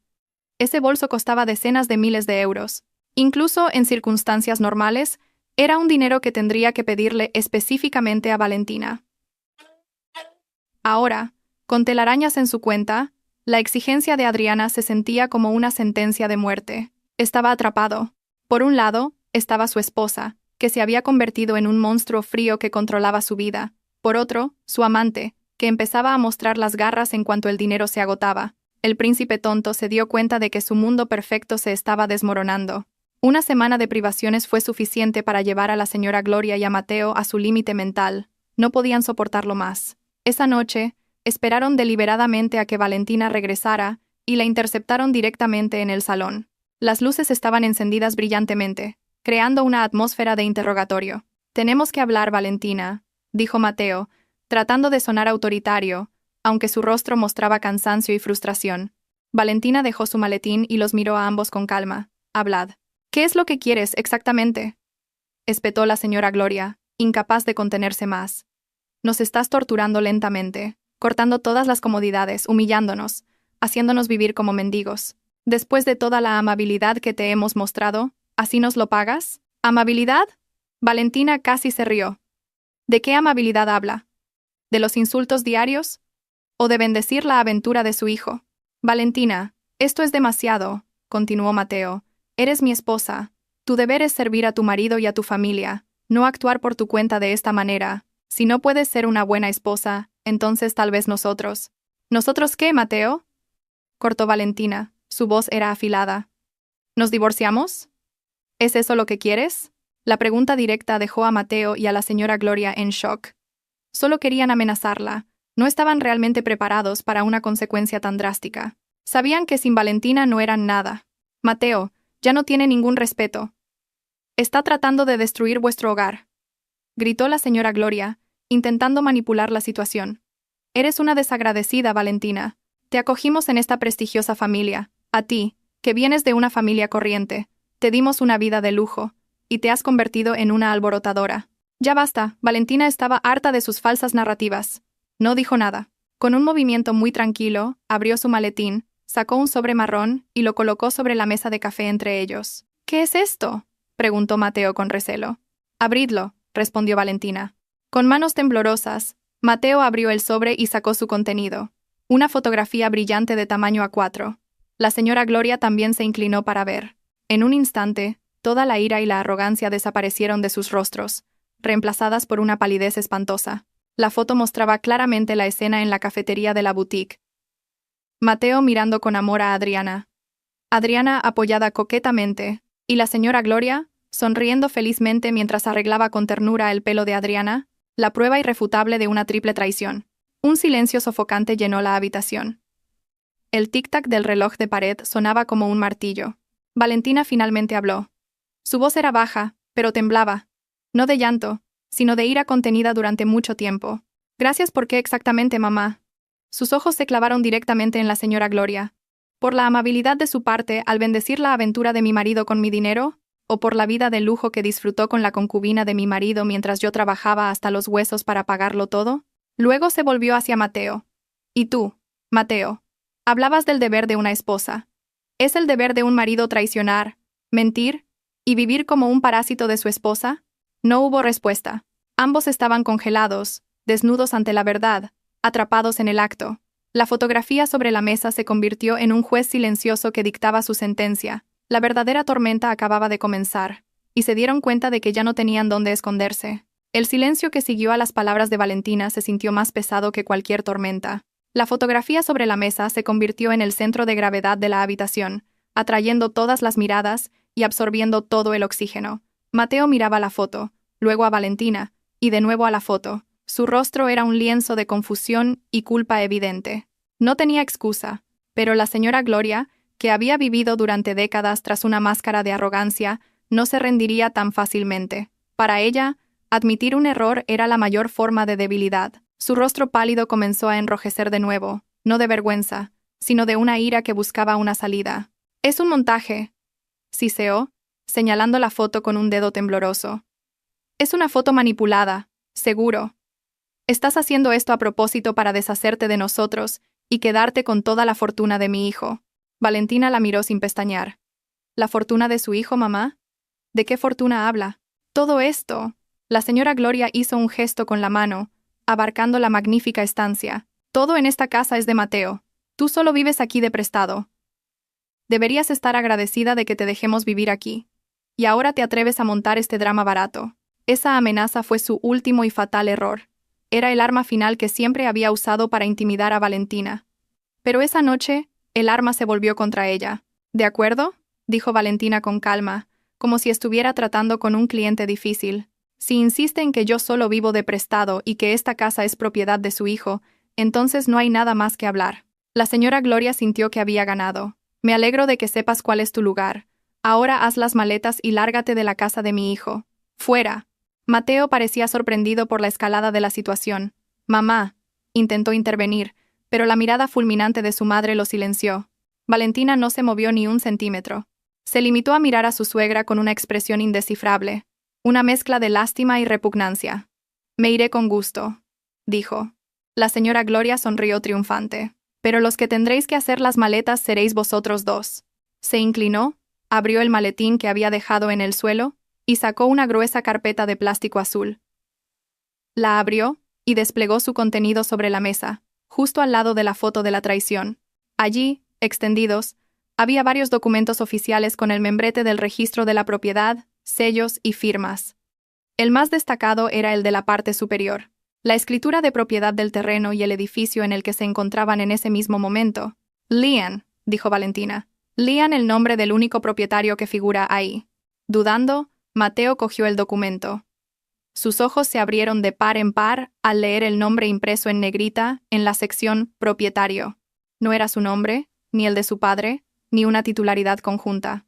Ese bolso costaba decenas de miles de euros. Incluso en circunstancias normales, era un dinero que tendría que pedirle específicamente a Valentina. Ahora, con telarañas en su cuenta, la exigencia de Adriana se sentía como una sentencia de muerte. Estaba atrapado. Por un lado, estaba su esposa, que se había convertido en un monstruo frío que controlaba su vida. Por otro, su amante, que empezaba a mostrar las garras en cuanto el dinero se agotaba. El príncipe tonto se dio cuenta de que su mundo perfecto se estaba desmoronando. Una semana de privaciones fue suficiente para llevar a la señora Gloria y a Mateo a su límite mental. No podían soportarlo más. Esa noche, esperaron deliberadamente a que Valentina regresara y la interceptaron directamente en el salón. Las luces estaban encendidas brillantemente, creando una atmósfera de interrogatorio. «Tenemos que hablar, Valentina», dijo Mateo, tratando de sonar autoritario, aunque su rostro mostraba cansancio y frustración. Valentina dejó su maletín y los miró a ambos con calma. «Hablad. ¿Qué es lo que quieres exactamente?», espetó la señora Gloria, incapaz de contenerse más. «Nos estás torturando lentamente, cortando todas las comodidades, humillándonos, haciéndonos vivir como mendigos. Después de toda la amabilidad que te hemos mostrado, ¿así nos lo pagas? ¿Amabilidad?». Valentina casi se rió. ¿De qué amabilidad habla? ¿De los insultos diarios? ¿O de bendecir la aventura de su hijo? «Valentina, esto es demasiado», continuó Mateo. «Eres mi esposa. Tu deber es servir a tu marido y a tu familia, no actuar por tu cuenta de esta manera. Si no puedes ser una buena esposa, entonces tal vez nosotros». «¿Nosotros qué, Mateo?», cortó Valentina. Su voz era afilada. «¿Nos divorciamos? ¿Es eso lo que quieres?». La pregunta directa dejó a Mateo y a la señora Gloria en shock. Solo querían amenazarla. No estaban realmente preparados para una consecuencia tan drástica. Sabían que sin Valentina no eran nada. «Mateo, ya no tiene ningún respeto. Está tratando de destruir vuestro hogar», gritó la señora Gloria, intentando manipular la situación. «Eres una desagradecida, Valentina. Te acogimos en esta prestigiosa familia. A ti, que vienes de una familia corriente, te dimos una vida de lujo, y te has convertido en una alborotadora». «Ya basta», Valentina estaba harta de sus falsas narrativas. No dijo nada. Con un movimiento muy tranquilo, abrió su maletín, sacó un sobre marrón y lo colocó sobre la mesa de café entre ellos. «¿Qué es esto?», preguntó Mateo con recelo. «Abridlo», respondió Valentina. Con manos temblorosas, Mateo abrió el sobre y sacó su contenido. Una fotografía brillante de tamaño A4. La señora Gloria también se inclinó para ver. En un instante, toda la ira y la arrogancia desaparecieron de sus rostros, reemplazadas por una palidez espantosa. La foto mostraba claramente la escena en la cafetería de la boutique. Mateo mirando con amor a Adriana. Adriana apoyada coquetamente, y la señora Gloria, sonriendo felizmente mientras arreglaba con ternura el pelo de Adriana, la prueba irrefutable de una triple traición. Un silencio sofocante llenó la habitación. El tic-tac del reloj de pared sonaba como un martillo. Valentina finalmente habló. Su voz era baja, pero temblaba. No de llanto, sino de ira contenida durante mucho tiempo. «Gracias, ¿por qué exactamente, mamá?». Sus ojos se clavaron directamente en la señora Gloria. ¿Por la amabilidad de su parte al bendecir la aventura de mi marido con mi dinero? ¿O por la vida de lujo que disfrutó con la concubina de mi marido mientras yo trabajaba hasta los huesos para pagarlo todo? Luego se volvió hacia Mateo. «Y tú, Mateo, hablabas del deber de una esposa. ¿Es el deber de un marido traicionar, mentir y vivir como un parásito de su esposa?». No hubo respuesta. Ambos estaban congelados, desnudos ante la verdad, atrapados en el acto. La fotografía sobre la mesa se convirtió en un juez silencioso que dictaba su sentencia. La verdadera tormenta acababa de comenzar, y se dieron cuenta de que ya no tenían dónde esconderse. El silencio que siguió a las palabras de Valentina se sintió más pesado que cualquier tormenta. La fotografía sobre la mesa se convirtió en el centro de gravedad de la habitación, atrayendo todas las miradas y absorbiendo todo el oxígeno. Mateo miraba la foto, luego a Valentina, y de nuevo a la foto. Su rostro era un lienzo de confusión y culpa evidente. No tenía excusa, pero la señora Gloria, que había vivido durante décadas tras una máscara de arrogancia, no se rendiría tan fácilmente. Para ella, admitir un error era la mayor forma de debilidad. Su rostro pálido comenzó a enrojecer de nuevo, no de vergüenza, sino de una ira que buscaba una salida. «Es un montaje», siseó, señalando la foto con un dedo tembloroso. «Es una foto manipulada, seguro». Estás haciendo esto a propósito para deshacerte de nosotros y quedarte con toda la fortuna de mi hijo. Valentina la miró sin pestañear. ¿La fortuna de su hijo, mamá? ¿De qué fortuna habla? Todo esto. La señora Gloria hizo un gesto con la mano, abarcando la magnífica estancia. Todo en esta casa es de Mateo. Tú solo vives aquí de prestado. Deberías estar agradecida de que te dejemos vivir aquí. Y ahora te atreves a montar este drama barato. Esa amenaza fue su último y fatal error. Era el arma final que siempre había usado para intimidar a Valentina. Pero esa noche, el arma se volvió contra ella. ¿De acuerdo?, dijo Valentina con calma, como si estuviera tratando con un cliente difícil. Si insiste en que yo solo vivo de prestado y que esta casa es propiedad de su hijo, entonces no hay nada más que hablar. La señora Gloria sintió que había ganado. Me alegro de que sepas cuál es tu lugar. Ahora haz las maletas y lárgate de la casa de mi hijo. ¡Fuera! Mateo parecía sorprendido por la escalada de la situación. Mamá, intentó intervenir, pero la mirada fulminante de su madre lo silenció. Valentina no se movió ni un centímetro. Se limitó a mirar a su suegra con una expresión indescifrable, una mezcla de lástima y repugnancia. Me iré con gusto, dijo. La señora Gloria sonrió triunfante. Pero los que tendréis que hacer las maletas seréis vosotros dos. Se inclinó, abrió el maletín que había dejado en el suelo y sacó una gruesa carpeta de plástico azul. La abrió y desplegó su contenido sobre la mesa, justo al lado de la foto de la traición. Allí, extendidos, había varios documentos oficiales con el membrete del registro de la propiedad, sellos y firmas. El más destacado era el de la parte superior, la escritura de propiedad del terreno y el edificio en el que se encontraban en ese mismo momento. Lian, dijo Valentina. Lian, el nombre del único propietario que figura ahí. Dudando, Mateo cogió el documento. Sus ojos se abrieron de par en par al leer el nombre impreso en negrita en la sección Propietario. No era su nombre, ni el de su padre, ni una titularidad conjunta.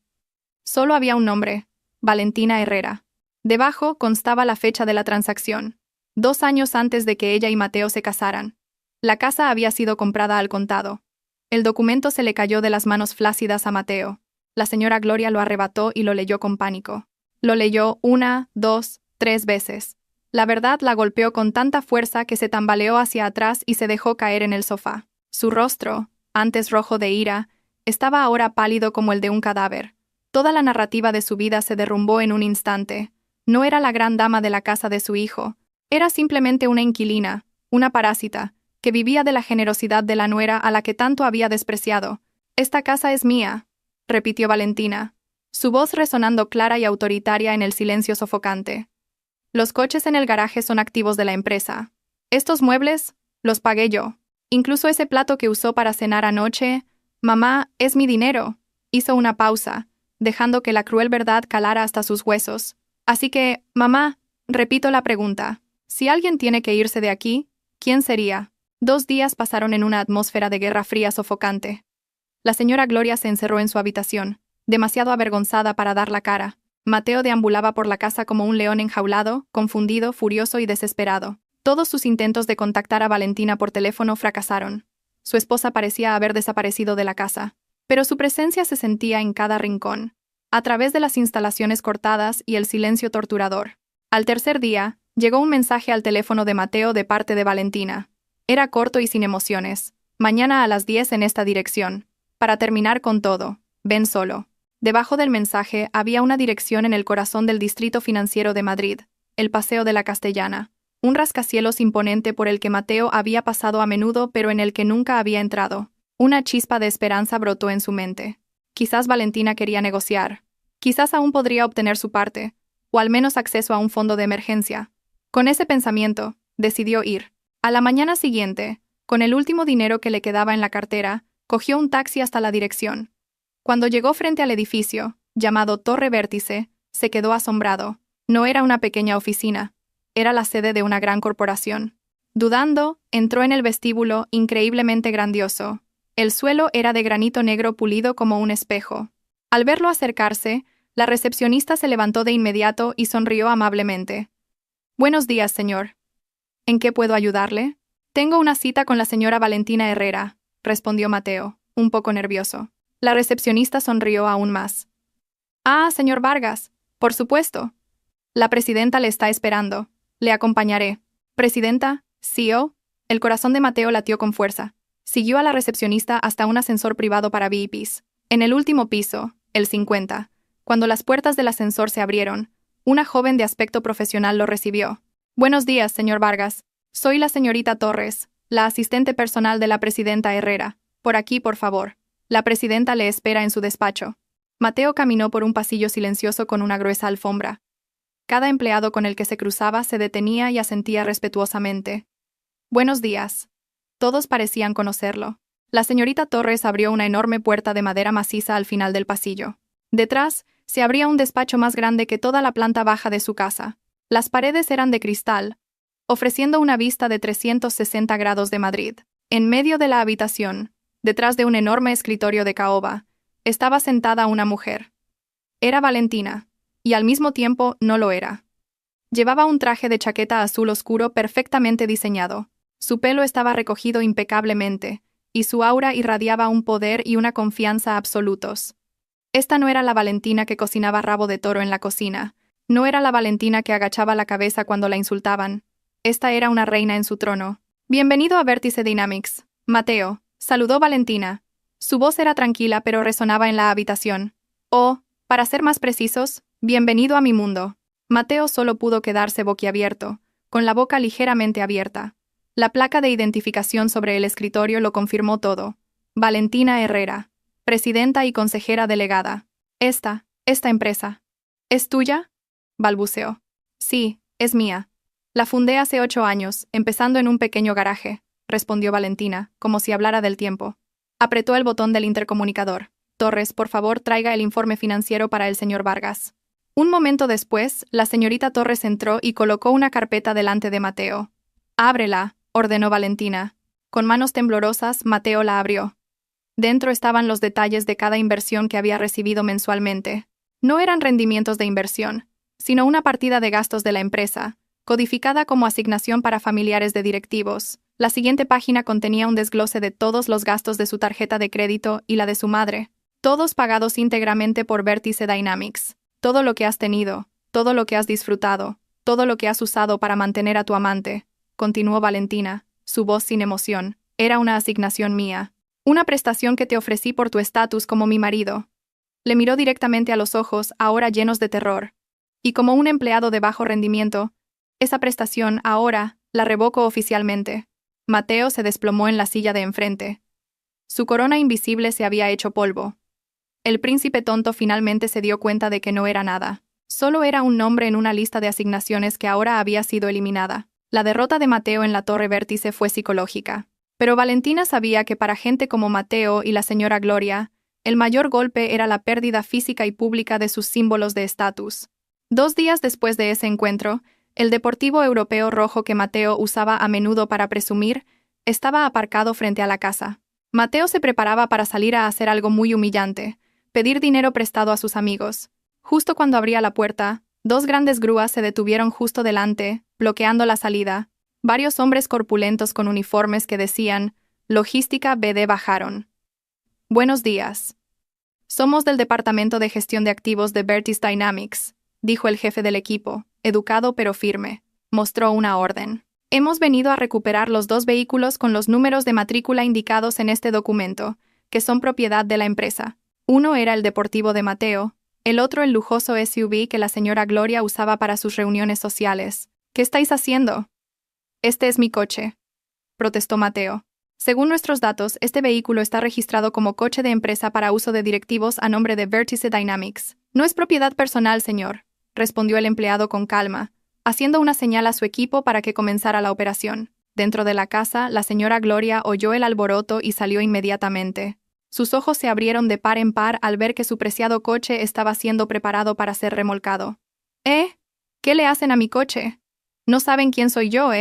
Solo había un nombre, Valentina Herrera. Debajo constaba la fecha de la transacción, 2 años antes de que ella y Mateo se casaran. La casa había sido comprada al contado. El documento se le cayó de las manos flácidas a Mateo. La señora Gloria lo arrebató y lo leyó con pánico. Lo leyó 1, 2, 3 veces. La verdad la golpeó con tanta fuerza que se tambaleó hacia atrás y se dejó caer en el sofá. Su rostro, antes rojo de ira, estaba ahora pálido como el de un cadáver. Toda la narrativa de su vida se derrumbó en un instante. No era la gran dama de la casa de su hijo. Era simplemente una inquilina, una parásita, que vivía de la generosidad de la nuera a la que tanto había despreciado. «Esta casa es mía», repitió Valentina, su voz resonando clara y autoritaria en el silencio sofocante. «Los coches en el garaje son activos de la empresa. Estos muebles, los pagué yo. Incluso ese plato que usó para cenar anoche, mamá, es mi dinero». Hizo una pausa, dejando que la cruel verdad calara hasta sus huesos. «Así que, mamá, repito la pregunta. Si alguien tiene que irse de aquí, ¿quién sería?» 2 días pasaron en una atmósfera de guerra fría sofocante. La señora Gloria se encerró en su habitación, demasiado avergonzada para dar la cara. Mateo deambulaba por la casa como un león enjaulado, confundido, furioso y desesperado. Todos sus intentos de contactar a Valentina por teléfono fracasaron. Su esposa parecía haber desaparecido de la casa, pero su presencia se sentía en cada rincón, a través de las instalaciones cortadas y el silencio torturador. Al tercer día, llegó un mensaje al teléfono de Mateo de parte de Valentina. Era corto y sin emociones. «Mañana a las 10 en esta dirección. Para terminar con todo, ven solo». Debajo del mensaje había una dirección en el corazón del distrito financiero de Madrid, el Paseo de la Castellana, un rascacielos imponente por el que Mateo había pasado a menudo pero en el que nunca había entrado. Una chispa de esperanza brotó en su mente. Quizás Valentina quería negociar. Quizás aún podría obtener su parte, o al menos acceso a un fondo de emergencia. Con ese pensamiento, decidió ir. A la mañana siguiente, con el último dinero que le quedaba en la cartera, cogió un taxi hasta la dirección. Cuando llegó frente al edificio, llamado Torre Vértice, se quedó asombrado. No era una pequeña oficina, era la sede de una gran corporación. Dudando, entró en el vestíbulo increíblemente grandioso. El suelo era de granito negro pulido como un espejo. Al verlo acercarse, la recepcionista se levantó de inmediato y sonrió amablemente. «Buenos días, señor. ¿En qué puedo ayudarle?» «Tengo una cita con la señora Valentina Herrera», respondió Mateo, un poco nervioso. La recepcionista sonrió aún más. «Ah, señor Vargas, por supuesto. La presidenta le está esperando. Le acompañaré». «¿Presidenta? CEO, el corazón de Mateo latió con fuerza. Siguió a la recepcionista hasta un ascensor privado para VIPs. En el último piso, el 50, cuando las puertas del ascensor se abrieron, una joven de aspecto profesional lo recibió. Buenos días, señor Vargas. Soy la señorita Torres, la asistente personal de la presidenta Herrera. Por aquí, por favor. La presidenta le espera en su despacho. Mateo caminó por un pasillo silencioso con una gruesa alfombra. Cada empleado con el que se cruzaba se detenía y asentía respetuosamente. Buenos días. Todos parecían conocerlo. La señorita Torres abrió una enorme puerta de madera maciza al final del pasillo. Detrás, se abría un despacho más grande que toda la planta baja de su casa. Las paredes eran de cristal, ofreciendo una vista de 360 grados de Madrid. En medio de la habitación, detrás de un enorme escritorio de caoba, estaba sentada una mujer. Era Valentina, y al mismo tiempo no lo era. Llevaba un traje de chaqueta azul oscuro perfectamente diseñado. Su pelo estaba recogido impecablemente, y su aura irradiaba un poder y una confianza absolutos. Esta no era la Valentina que cocinaba rabo de toro en la cocina, no era la Valentina que agachaba la cabeza cuando la insultaban. Esta era una reina en su trono. Bienvenido a Vértice Dynamics, Mateo, saludó Valentina. Su voz era tranquila pero resonaba en la habitación. Oh, para ser más precisos, bienvenido a mi mundo. Mateo solo pudo quedarse boquiabierto, con la boca ligeramente abierta. La placa de identificación sobre el escritorio lo confirmó todo. Valentina Herrera, presidenta y consejera delegada. Esta empresa. ¿Es tuya?, balbuceó. Sí, es mía. La fundé hace 8 años, empezando en un pequeño garaje, respondió Valentina, como si hablara del tiempo. Apretó el botón del intercomunicador. Torres, por favor, traiga el informe financiero para el señor Vargas. Un momento después, la señorita Torres entró y colocó una carpeta delante de Mateo. Ábrela, ordenó Valentina. Con manos temblorosas, Mateo la abrió. Dentro estaban los detalles de cada inversión que había recibido mensualmente. No eran rendimientos de inversión, sino una partida de gastos de la empresa, codificada como asignación para familiares de directivos. La siguiente página contenía un desglose de todos los gastos de su tarjeta de crédito y la de su madre, todos pagados íntegramente por Vértice Dynamics. Todo lo que has tenido, todo lo que has disfrutado, todo lo que has usado para mantener a tu amante, continuó Valentina, su voz sin emoción, era una asignación mía. Una prestación que te ofrecí por tu estatus como mi marido. Le miró directamente a los ojos, ahora llenos de terror. Y como un empleado de bajo rendimiento, esa prestación, ahora, la revoco oficialmente. Mateo se desplomó en la silla de enfrente. Su corona invisible se había hecho polvo. El príncipe tonto finalmente se dio cuenta de que no era nada. Solo era un nombre en una lista de asignaciones que ahora había sido eliminada. La derrota de Mateo en la Torre Vértice fue psicológica. Pero Valentina sabía que para gente como Mateo y la señora Gloria, el mayor golpe era la pérdida física y pública de sus símbolos de estatus. 2 días después de ese encuentro, el deportivo europeo rojo que Mateo usaba a menudo para presumir, estaba aparcado frente a la casa. Mateo se preparaba para salir a hacer algo muy humillante, pedir dinero prestado a sus amigos. Justo cuando abría la puerta, 2 grandes grúas se detuvieron justo delante, bloqueando la salida. Varios hombres corpulentos con uniformes que decían «Logística BD» bajaron. «Buenos días. Somos del Departamento de Gestión de Activos de Vértice Dynamics», dijo el jefe del equipo, educado pero firme. Mostró una orden. «Hemos venido a recuperar los 2 vehículos con los números de matrícula indicados en este documento, que son propiedad de la empresa. Uno era el deportivo de Mateo, el otro el lujoso SUV que la señora Gloria usaba para sus reuniones sociales. ¿Qué estáis haciendo?» «Este es mi coche», protestó Mateo. «Según nuestros datos, este vehículo está registrado como coche de empresa para uso de directivos a nombre de Vértice Dynamics. No es propiedad personal, señor», respondió el empleado con calma, haciendo una señal a su equipo para que comenzara la operación. Dentro de la casa, la señora Gloria oyó el alboroto y salió inmediatamente. Sus ojos se abrieron de par en par al ver que su preciado coche estaba siendo preparado para ser remolcado. ¿Qué le hacen a mi coche? No saben quién soy yo,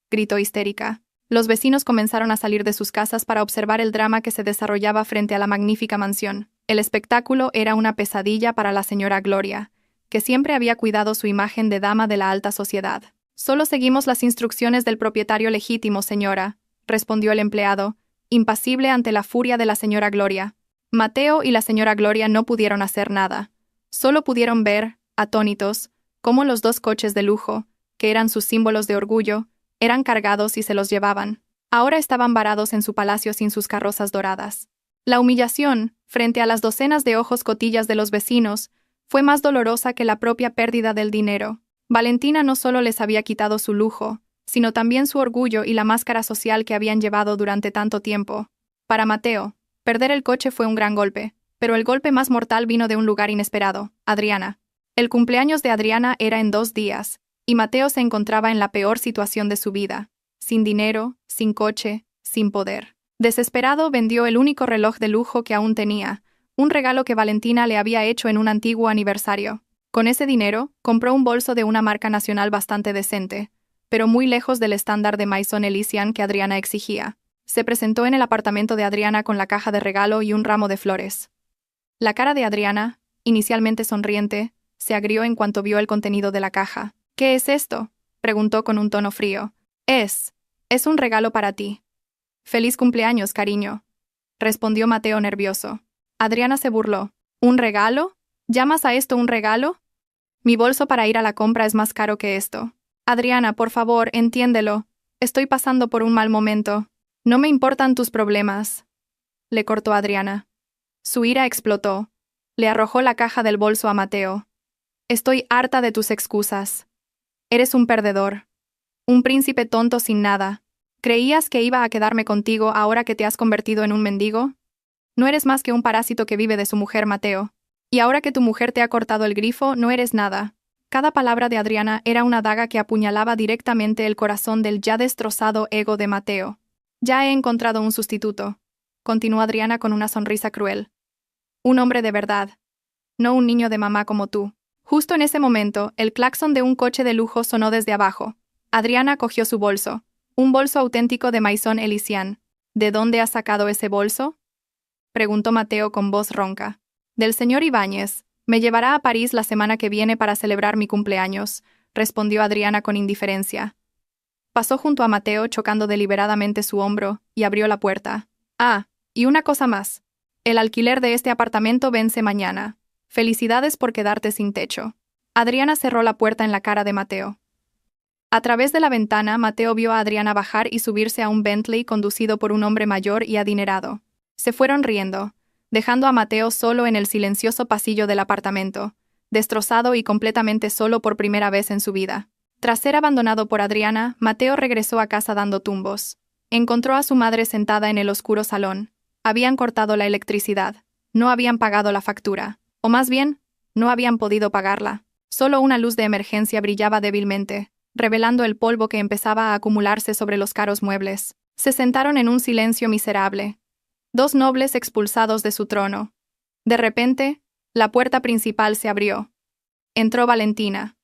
gritó histérica. Los vecinos comenzaron a salir de sus casas para observar el drama que se desarrollaba frente a la magnífica mansión. El espectáculo era una pesadilla para la señora Gloria, que siempre había cuidado su imagen de dama de la alta sociedad. «Solo seguimos las instrucciones del propietario legítimo, señora», respondió el empleado, impasible ante la furia de la señora Gloria. Mateo y la señora Gloria no pudieron hacer nada. Solo pudieron ver, atónitos, cómo los 2 coches de lujo, que eran sus símbolos de orgullo, Eran cargados y se los llevaban. Ahora estaban varados en su palacio sin sus carrozas doradas. La humillación, frente a las docenas de ojos cotillas de los vecinos, fue más dolorosa que la propia pérdida del dinero. Valentina no solo les había quitado su lujo, sino también su orgullo y la máscara social que habían llevado durante tanto tiempo. Para Mateo, perder el coche fue un gran golpe, pero el golpe más mortal vino de un lugar inesperado: Adriana. El cumpleaños de Adriana era en 2 días, y Mateo se encontraba en la peor situación de su vida: sin dinero, sin coche, sin poder. Desesperado, vendió el único reloj de lujo que aún tenía, un regalo que Valentina le había hecho en un antiguo aniversario. Con ese dinero, compró un bolso de una marca nacional bastante decente, pero muy lejos del estándar de Maison Elysian que Adriana exigía. Se presentó en el apartamento de Adriana con la caja de regalo y un ramo de flores. La cara de Adriana, inicialmente sonriente, se agrió en cuanto vio el contenido de la caja. «¿Qué es esto?», preguntó con un tono frío. Es un regalo para ti». «Feliz cumpleaños, cariño», respondió Mateo nervioso. Adriana se burló. «¿Un regalo? ¿Llamas a esto un regalo? Mi bolso para ir a la compra es más caro que esto». «Adriana, por favor, entiéndelo. Estoy pasando por un mal momento». «No me importan tus problemas», le cortó Adriana. Su ira explotó. Le arrojó la caja del bolso a Mateo. «Estoy harta de tus excusas. Eres un perdedor. Un príncipe tonto sin nada. ¿Creías que iba a quedarme contigo ahora que te has convertido en un mendigo? No eres más que un parásito que vive de su mujer, Mateo. Y ahora que tu mujer te ha cortado el grifo, no eres nada». Cada palabra de Adriana era una daga que apuñalaba directamente el corazón del ya destrozado ego de Mateo. «Ya he encontrado un sustituto», continuó Adriana con una sonrisa cruel. «Un hombre de verdad. No un niño de mamá como tú». Justo en ese momento, el claxon de un coche de lujo sonó desde abajo. Adriana cogió su bolso. Un bolso auténtico de Maison Elysian. «¿De dónde has sacado ese bolso?», preguntó Mateo con voz ronca. «Del señor Ibáñez. Me llevará a París la semana que viene para celebrar mi cumpleaños», respondió Adriana con indiferencia. Pasó junto a Mateo chocando deliberadamente su hombro y abrió la puerta. «Ah, y una cosa más. El alquiler de este apartamento vence mañana. Felicidades por quedarte sin techo». Adriana cerró la puerta en la cara de Mateo. A través de la ventana, Mateo vio a Adriana bajar y subirse a un Bentley conducido por un hombre mayor y adinerado. Se fueron riendo, dejando a Mateo solo en el silencioso pasillo del apartamento, destrozado y completamente solo por primera vez en su vida. Tras ser abandonado por Adriana, Mateo regresó a casa dando tumbos. Encontró a su madre sentada en el oscuro salón. Habían cortado la electricidad. No habían pagado la factura. O más bien, no habían podido pagarla. Solo una luz de emergencia brillaba débilmente, revelando el polvo que empezaba a acumularse sobre los caros muebles. Se sentaron en un silencio miserable. 2 nobles expulsados de su trono. De repente, la puerta principal se abrió. Entró Valentina.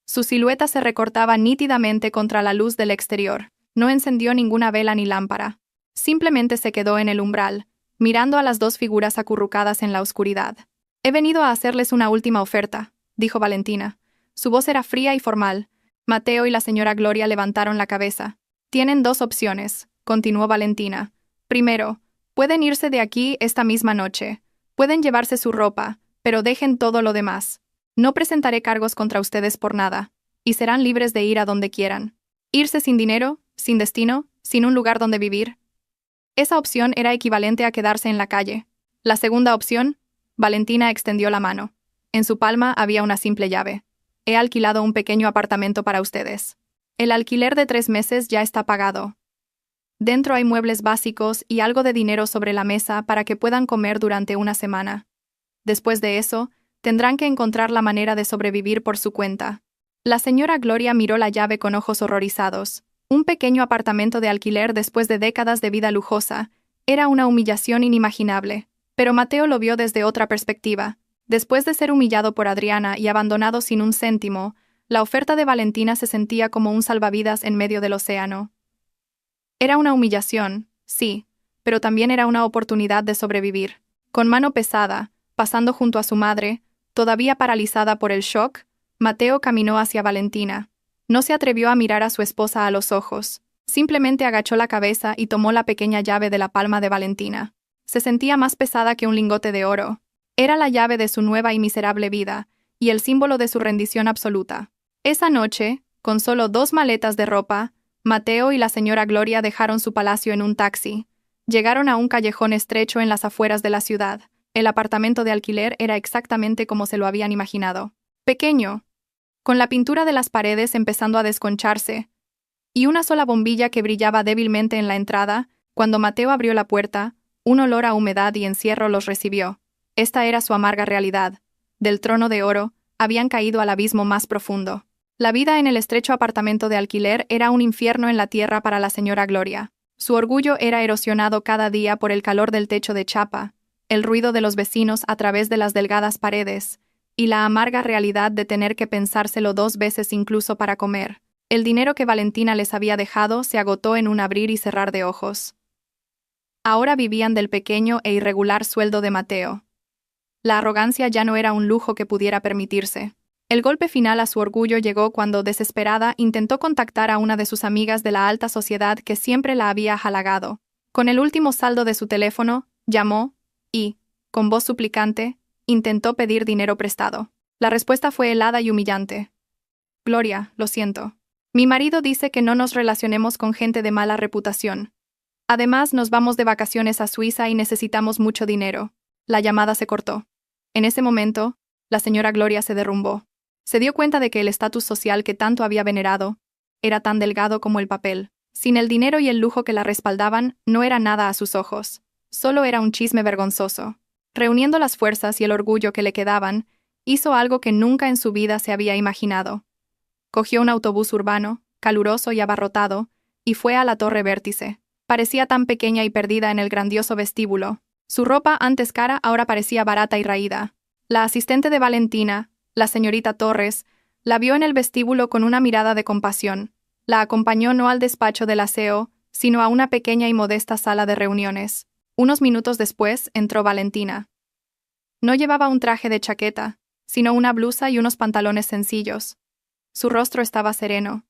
Su silueta se recortaba nítidamente contra la luz del exterior. No encendió ninguna vela ni lámpara. Simplemente se quedó en el umbral, mirando a las 2 figuras acurrucadas en la oscuridad. «He venido a hacerles una última oferta», dijo Valentina. Su voz era fría y formal. Mateo y la señora Gloria levantaron la cabeza. «Tienen 2 opciones», continuó Valentina. «Primero, pueden irse de aquí esta misma noche. Pueden llevarse su ropa, pero dejen todo lo demás. No presentaré cargos contra ustedes por nada, y serán libres de ir a donde quieran. Irse sin dinero, sin destino, sin un lugar donde vivir». Esa opción era equivalente a quedarse en la calle. La segunda opción, Valentina extendió la mano. En su palma había una simple llave. «He alquilado un pequeño apartamento para ustedes. El alquiler de 3 meses ya está pagado. Dentro hay muebles básicos y algo de dinero sobre la mesa para que puedan comer durante una semana. Después de eso, tendrán que encontrar la manera de sobrevivir por su cuenta». La señora Gloria miró la llave con ojos horrorizados. Un pequeño apartamento de alquiler después de décadas de vida lujosa era una humillación inimaginable, pero Mateo lo vio desde otra perspectiva. Después de ser humillado por Adriana y abandonado sin un céntimo, la oferta de Valentina se sentía como un salvavidas en medio del océano. Era una humillación, sí, pero también era una oportunidad de sobrevivir. Con mano pesada, pasando junto a su madre, todavía paralizada por el shock, Mateo caminó hacia Valentina. No se atrevió a mirar a su esposa a los ojos. Simplemente agachó la cabeza y tomó la pequeña llave de la palma de Valentina. Se sentía más pesada que un lingote de oro. Era la llave de su nueva y miserable vida, y el símbolo de su rendición absoluta. Esa noche, con solo 2 maletas de ropa, Mateo y la señora Gloria dejaron su palacio en un taxi. Llegaron a un callejón estrecho en las afueras de la ciudad. El apartamento de alquiler era exactamente como se lo habían imaginado. Pequeño, con la pintura de las paredes empezando a desconcharse, y una sola bombilla que brillaba débilmente en la entrada. Cuando Mateo abrió la puerta, un olor a humedad y encierro los recibió. Esta era su amarga realidad. Del trono de oro, habían caído al abismo más profundo. La vida en el estrecho apartamento de alquiler era un infierno en la tierra para la señora Gloria. Su orgullo era erosionado cada día por el calor del techo de chapa, el ruido de los vecinos a través de las delgadas paredes, y la amarga realidad de tener que pensárselo 2 veces incluso para comer. El dinero que Valentina les había dejado se agotó en un abrir y cerrar de ojos. Ahora vivían del pequeño e irregular sueldo de Mateo. La arrogancia ya no era un lujo que pudiera permitirse. El golpe final a su orgullo llegó cuando, desesperada, intentó contactar a una de sus amigas de la alta sociedad que siempre la había halagado. Con el último saldo de su teléfono, llamó y, con voz suplicante, intentó pedir dinero prestado. La respuesta fue helada y humillante. Gloria, lo siento. Mi marido dice que no nos relacionemos con gente de mala reputación. Además, nos vamos de vacaciones a Suiza y necesitamos mucho dinero. La llamada se cortó. En ese momento, la señora Gloria se derrumbó. Se dio cuenta de que el estatus social que tanto había venerado era tan delgado como el papel. Sin el dinero y el lujo que la respaldaban, no era nada a sus ojos. Solo era un chisme vergonzoso. Reuniendo las fuerzas y el orgullo que le quedaban, hizo algo que nunca en su vida se había imaginado. Cogió un autobús urbano, caluroso y abarrotado, y fue a la Torre Vértice. Parecía tan pequeña y perdida en el grandioso vestíbulo. Su ropa, antes cara, ahora parecía barata y raída. La asistente de Valentina, la señorita Torres, la vio en el vestíbulo con una mirada de compasión. La acompañó no al despacho del aseo, sino a una pequeña y modesta sala de reuniones. Unos minutos después entró Valentina. No llevaba un traje de chaqueta, sino una blusa y unos pantalones sencillos. Su rostro estaba sereno.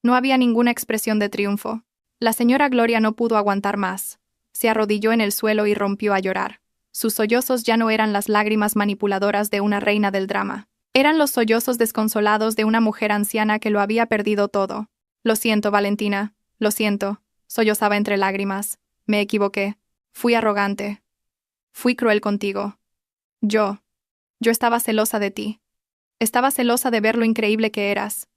No había ninguna expresión de triunfo. La señora Gloria no pudo aguantar más. Se arrodilló en el suelo y rompió a llorar. Sus sollozos ya no eran las lágrimas manipuladoras de una reina del drama. Eran los sollozos desconsolados de una mujer anciana que lo había perdido todo. Lo siento, Valentina, lo siento, sollozaba entre lágrimas. Me equivoqué. Fui arrogante. Fui cruel contigo. Yo estaba celosa de ti. Estaba celosa de ver lo increíble que eras.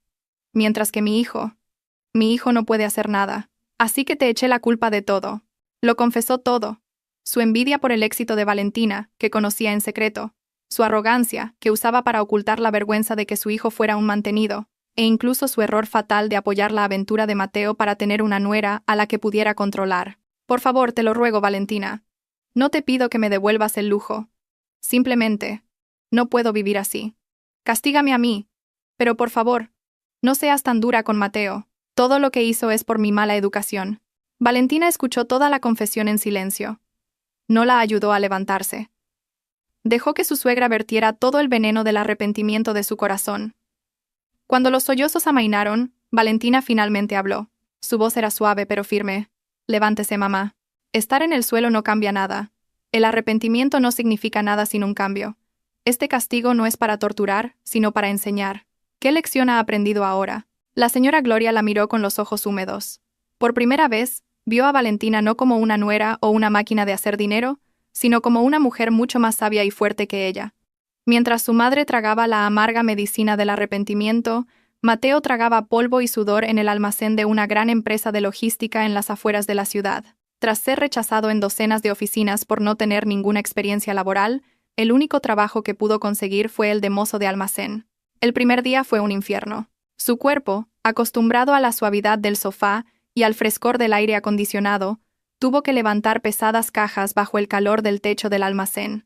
Mientras que mi hijo no puede hacer nada. Así que te eché la culpa de todo. Lo confesó todo. Su envidia por el éxito de Valentina, que conocía en secreto. Su arrogancia, que usaba para ocultar la vergüenza de que su hijo fuera un mantenido, e incluso su error fatal de apoyar la aventura de Mateo para tener una nuera a la que pudiera controlar. Por favor, te lo ruego, Valentina. No te pido que me devuelvas el lujo. Simplemente, no puedo vivir así. Castígame a mí. Pero por favor, no seas tan dura con Mateo. Todo lo que hizo es por mi mala educación. Valentina escuchó toda la confesión en silencio. No la ayudó a levantarse. Dejó que su suegra vertiera todo el veneno del arrepentimiento de su corazón. Cuando los sollozos amainaron, Valentina finalmente habló. Su voz era suave pero firme. Levántese, mamá. Estar en el suelo no cambia nada. El arrepentimiento no significa nada sin un cambio. Este castigo no es para torturar, sino para enseñar. ¿Qué lección ha aprendido ahora? La señora Gloria la miró con los ojos húmedos. Por primera vez, vio a Valentina no como una nuera o una máquina de hacer dinero, sino como una mujer mucho más sabia y fuerte que ella. Mientras su madre tragaba la amarga medicina del arrepentimiento, Mateo tragaba polvo y sudor en el almacén de una gran empresa de logística en las afueras de la ciudad. Tras ser rechazado en docenas de oficinas por no tener ninguna experiencia laboral, el único trabajo que pudo conseguir fue el de mozo de almacén. El primer día fue un infierno. Su cuerpo, acostumbrado a la suavidad del sofá y al frescor del aire acondicionado, tuvo que levantar pesadas cajas bajo el calor del techo del almacén.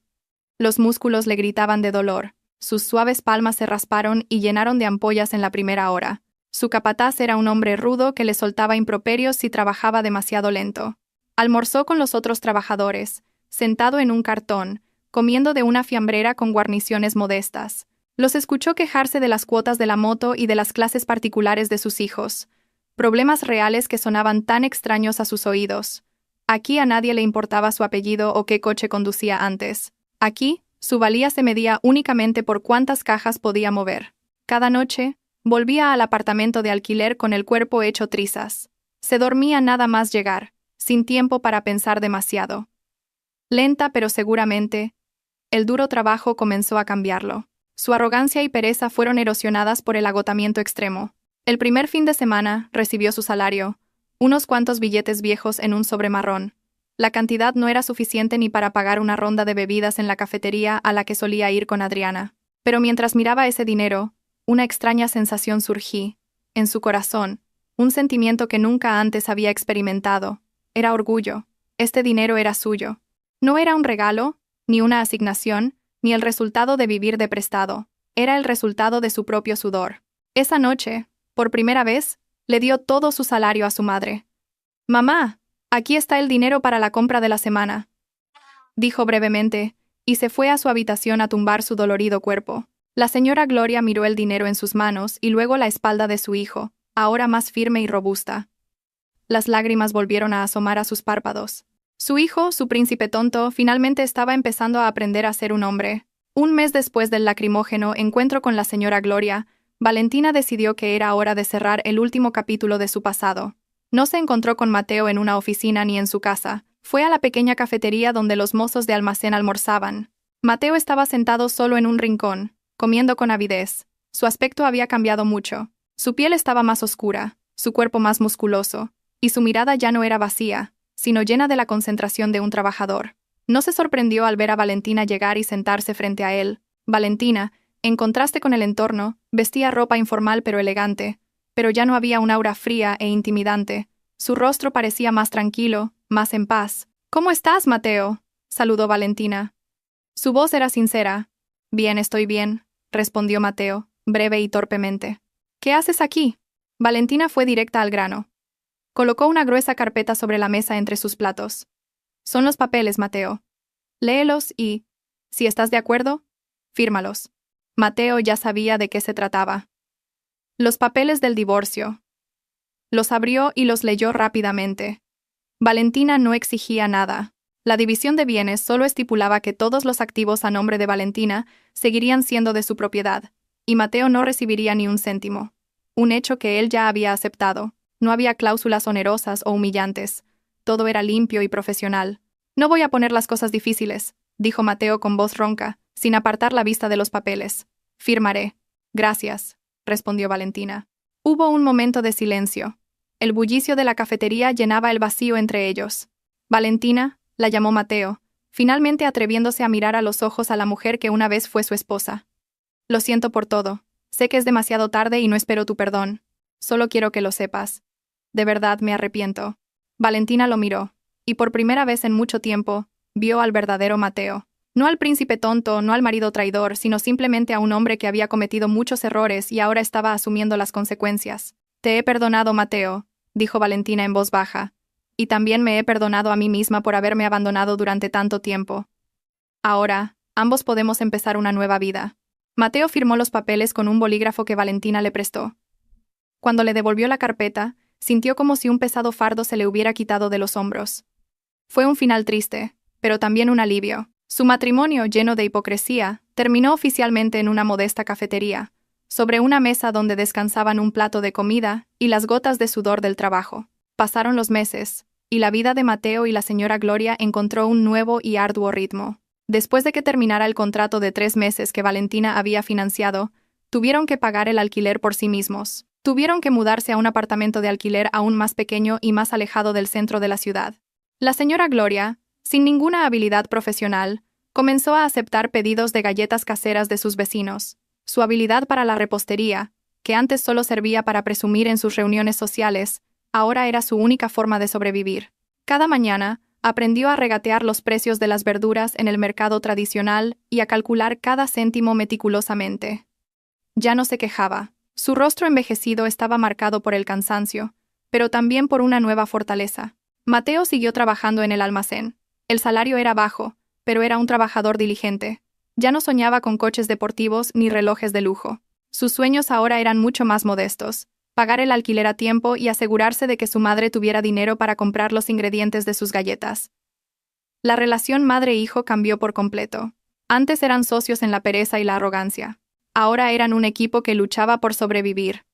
Los músculos le gritaban de dolor. Sus suaves palmas se rasparon y llenaron de ampollas en la primera hora. Su capataz era un hombre rudo que le soltaba improperios si trabajaba demasiado lento. Almorzó con los otros trabajadores, sentado en un cartón, comiendo de una fiambrera con guarniciones modestas. Los escuchó quejarse de las cuotas de la moto y de las clases particulares de sus hijos. Problemas reales que sonaban tan extraños a sus oídos. Aquí a nadie le importaba su apellido o qué coche conducía antes. Aquí, su valía se medía únicamente por cuántas cajas podía mover. Cada noche, volvía al apartamento de alquiler con el cuerpo hecho trizas. Se dormía nada más llegar, sin tiempo para pensar demasiado. Lenta pero seguramente, el duro trabajo comenzó a cambiarlo. Su arrogancia y pereza fueron erosionadas por el agotamiento extremo. El primer fin de semana recibió su salario, unos cuantos billetes viejos en un sobre marrón. La cantidad no era suficiente ni para pagar una ronda de bebidas en la cafetería a la que solía ir con Adriana. Pero mientras miraba ese dinero, una extraña sensación surgí, en su corazón, un sentimiento que nunca antes había experimentado. Era orgullo. Este dinero era suyo. No era un regalo, ni una asignación, ni el resultado de vivir de prestado. Era el resultado de su propio sudor. Esa noche, por primera vez, le dio todo su salario a su madre. «Mamá, aquí está el dinero para la compra de la semana», dijo brevemente, y se fue a su habitación a tumbar su dolorido cuerpo. La señora Gloria miró el dinero en sus manos y luego la espalda de su hijo, ahora más firme y robusta. Las lágrimas volvieron a asomar a sus párpados. Su hijo, su príncipe tonto, finalmente estaba empezando a aprender a ser un hombre. Un mes después del lacrimógeno encuentro con la señora Gloria, Valentina decidió que era hora de cerrar el último capítulo de su pasado. No se encontró con Mateo en una oficina ni en su casa. Fue a la pequeña cafetería donde los mozos de almacén almorzaban. Mateo estaba sentado solo en un rincón, comiendo con avidez. Su aspecto había cambiado mucho. Su piel estaba más oscura, su cuerpo más musculoso, y su mirada ya no era vacía, sino llena de la concentración de un trabajador. No se sorprendió al ver a Valentina llegar y sentarse frente a él. Valentina, en contraste con el entorno, vestía ropa informal pero elegante, pero ya no había un aura fría e intimidante. Su rostro parecía más tranquilo, más en paz. «¿Cómo estás, Mateo?», saludó Valentina. Su voz era sincera. «Bien, estoy bien», respondió Mateo, breve y torpemente. «¿Qué haces aquí?». Valentina fue directa al grano. Colocó una gruesa carpeta sobre la mesa entre sus platos. «Son los papeles, Mateo. Léelos y, si estás de acuerdo, fírmalos». Mateo ya sabía de qué se trataba. Los papeles del divorcio. Los abrió y los leyó rápidamente. Valentina no exigía nada. La división de bienes solo estipulaba que todos los activos a nombre de Valentina seguirían siendo de su propiedad, y Mateo no recibiría ni un céntimo. Un hecho que él ya había aceptado. No había cláusulas onerosas o humillantes. Todo era limpio y profesional. «No voy a poner las cosas difíciles», dijo Mateo con voz ronca, sin apartar la vista de los papeles. «Firmaré». «Gracias», respondió Valentina. Hubo un momento de silencio. El bullicio de la cafetería llenaba el vacío entre ellos. «Valentina», la llamó Mateo, finalmente atreviéndose a mirar a los ojos a la mujer que una vez fue su esposa. «Lo siento por todo. Sé que es demasiado tarde y no espero tu perdón. Solo quiero que lo sepas. De verdad me arrepiento». Valentina lo miró, y por primera vez en mucho tiempo, vio al verdadero Mateo. No al príncipe tonto, no al marido traidor, sino simplemente a un hombre que había cometido muchos errores y ahora estaba asumiendo las consecuencias. «Te he perdonado, Mateo», dijo Valentina en voz baja, «y también me he perdonado a mí misma por haberme abandonado durante tanto tiempo. Ahora, ambos podemos empezar una nueva vida». Mateo firmó los papeles con un bolígrafo que Valentina le prestó. Cuando le devolvió la carpeta, sintió como si un pesado fardo se le hubiera quitado de los hombros. Fue un final triste, pero también un alivio. Su matrimonio, lleno de hipocresía, terminó oficialmente en una modesta cafetería, sobre una mesa donde descansaban un plato de comida y las gotas de sudor del trabajo. Pasaron los meses, y la vida de Mateo y la señora Gloria encontró un nuevo y arduo ritmo. Después de que terminara el contrato de 3 meses que Valentina había financiado, tuvieron que pagar el alquiler por sí mismos. Tuvieron que mudarse a un apartamento de alquiler aún más pequeño y más alejado del centro de la ciudad. La señora Gloria, sin ninguna habilidad profesional, comenzó a aceptar pedidos de galletas caseras de sus vecinos. Su habilidad para la repostería, que antes solo servía para presumir en sus reuniones sociales, ahora era su única forma de sobrevivir. Cada mañana, aprendió a regatear los precios de las verduras en el mercado tradicional y a calcular cada céntimo meticulosamente. Ya no se quejaba. Su rostro envejecido estaba marcado por el cansancio, pero también por una nueva fortaleza. Mateo siguió trabajando en el almacén. El salario era bajo, pero era un trabajador diligente. Ya no soñaba con coches deportivos ni relojes de lujo. Sus sueños ahora eran mucho más modestos: pagar el alquiler a tiempo y asegurarse de que su madre tuviera dinero para comprar los ingredientes de sus galletas. La relación madre-hijo cambió por completo. Antes eran socios en la pereza y la arrogancia. Ahora eran un equipo que luchaba por sobrevivir.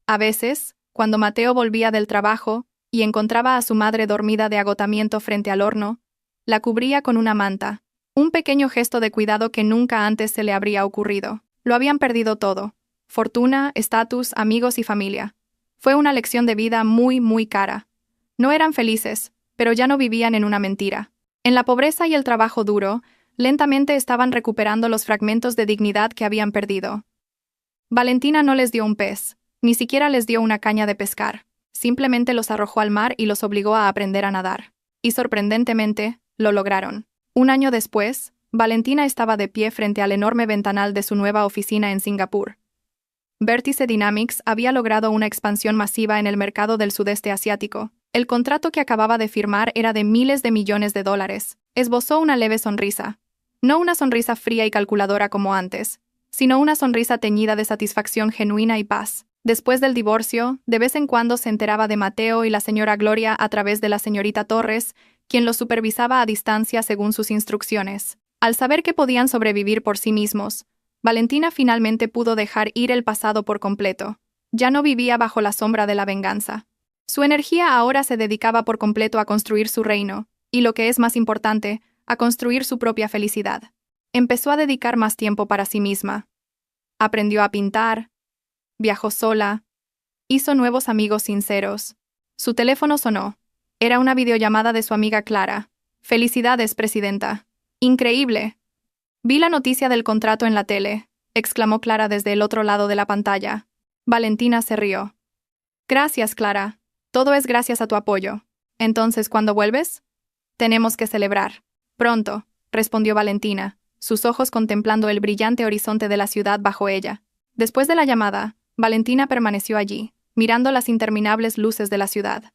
A veces, Cuando Mateo volvía del trabajo y encontraba a su madre dormida de agotamiento frente al horno, la cubría con una manta. Un pequeño gesto de cuidado que nunca antes se le habría ocurrido. Lo habían perdido todo: fortuna, estatus, amigos y familia. Fue una lección de vida muy cara. No eran felices, pero ya no vivían en una mentira. En la pobreza y el trabajo duro, lentamente estaban recuperando los fragmentos de dignidad que habían perdido. Valentina no les dio un pez, ni siquiera les dio una caña de pescar. Simplemente los arrojó al mar y los obligó a aprender a nadar. Y sorprendentemente, lo lograron. Un año después, Valentina estaba de pie frente al enorme ventanal de su nueva oficina en Singapur. Vértice Dynamics había logrado una expansión masiva en el mercado del sudeste asiático. El contrato que acababa de firmar era de miles de millones de dólares. Esbozó una leve sonrisa. No una sonrisa fría y calculadora como antes, sino una sonrisa teñida de satisfacción genuina y paz. Después del divorcio, de vez en cuando se enteraba de Mateo y la señora Gloria a través de la señorita Torres, quien los supervisaba a distancia según sus instrucciones. Al saber que podían sobrevivir por sí mismos, Valentina finalmente pudo dejar ir el pasado por completo. Ya no vivía bajo la sombra de la venganza. Su energía ahora se dedicaba por completo a construir su reino, y lo que es más importante, a construir su propia felicidad. Empezó a dedicar más tiempo para sí misma. Aprendió a pintar, viajó sola, hizo nuevos amigos sinceros. Su teléfono sonó. Era una videollamada de su amiga Clara. «Felicidades, presidenta. Increíble. Vi la noticia del contrato en la tele», exclamó Clara desde el otro lado de la pantalla. Valentina se rió. «Gracias, Clara. Todo es gracias a tu apoyo. Entonces, ¿cuándo vuelves? Tenemos que celebrar». «Pronto», respondió Valentina, sus ojos contemplando el brillante horizonte de la ciudad bajo ella. Después de la llamada, Valentina permaneció allí, mirando las interminables luces de la ciudad.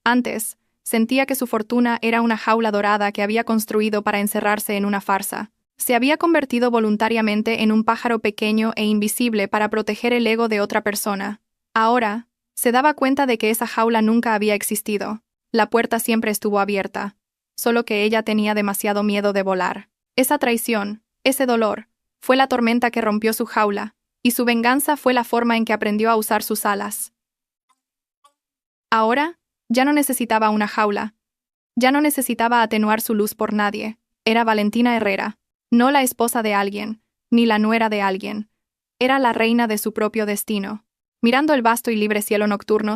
Antes, sentía que su fortuna era una jaula dorada que había construido para encerrarse en una farsa. Se había convertido voluntariamente en un pájaro pequeño e invisible para proteger el ego de otra persona. Ahora, se daba cuenta de que esa jaula nunca había existido. La puerta siempre estuvo abierta, solo que ella tenía demasiado miedo de volar. Esa traición, ese dolor, fue la tormenta que rompió su jaula, y su venganza fue la forma en que aprendió a usar sus alas. Ahora, ya no necesitaba una jaula. Ya no necesitaba atenuar su luz por nadie. Era Valentina Herrera, no la esposa de alguien, ni la nuera de alguien. Era la reina de su propio destino. Mirando el vasto y libre cielo nocturno,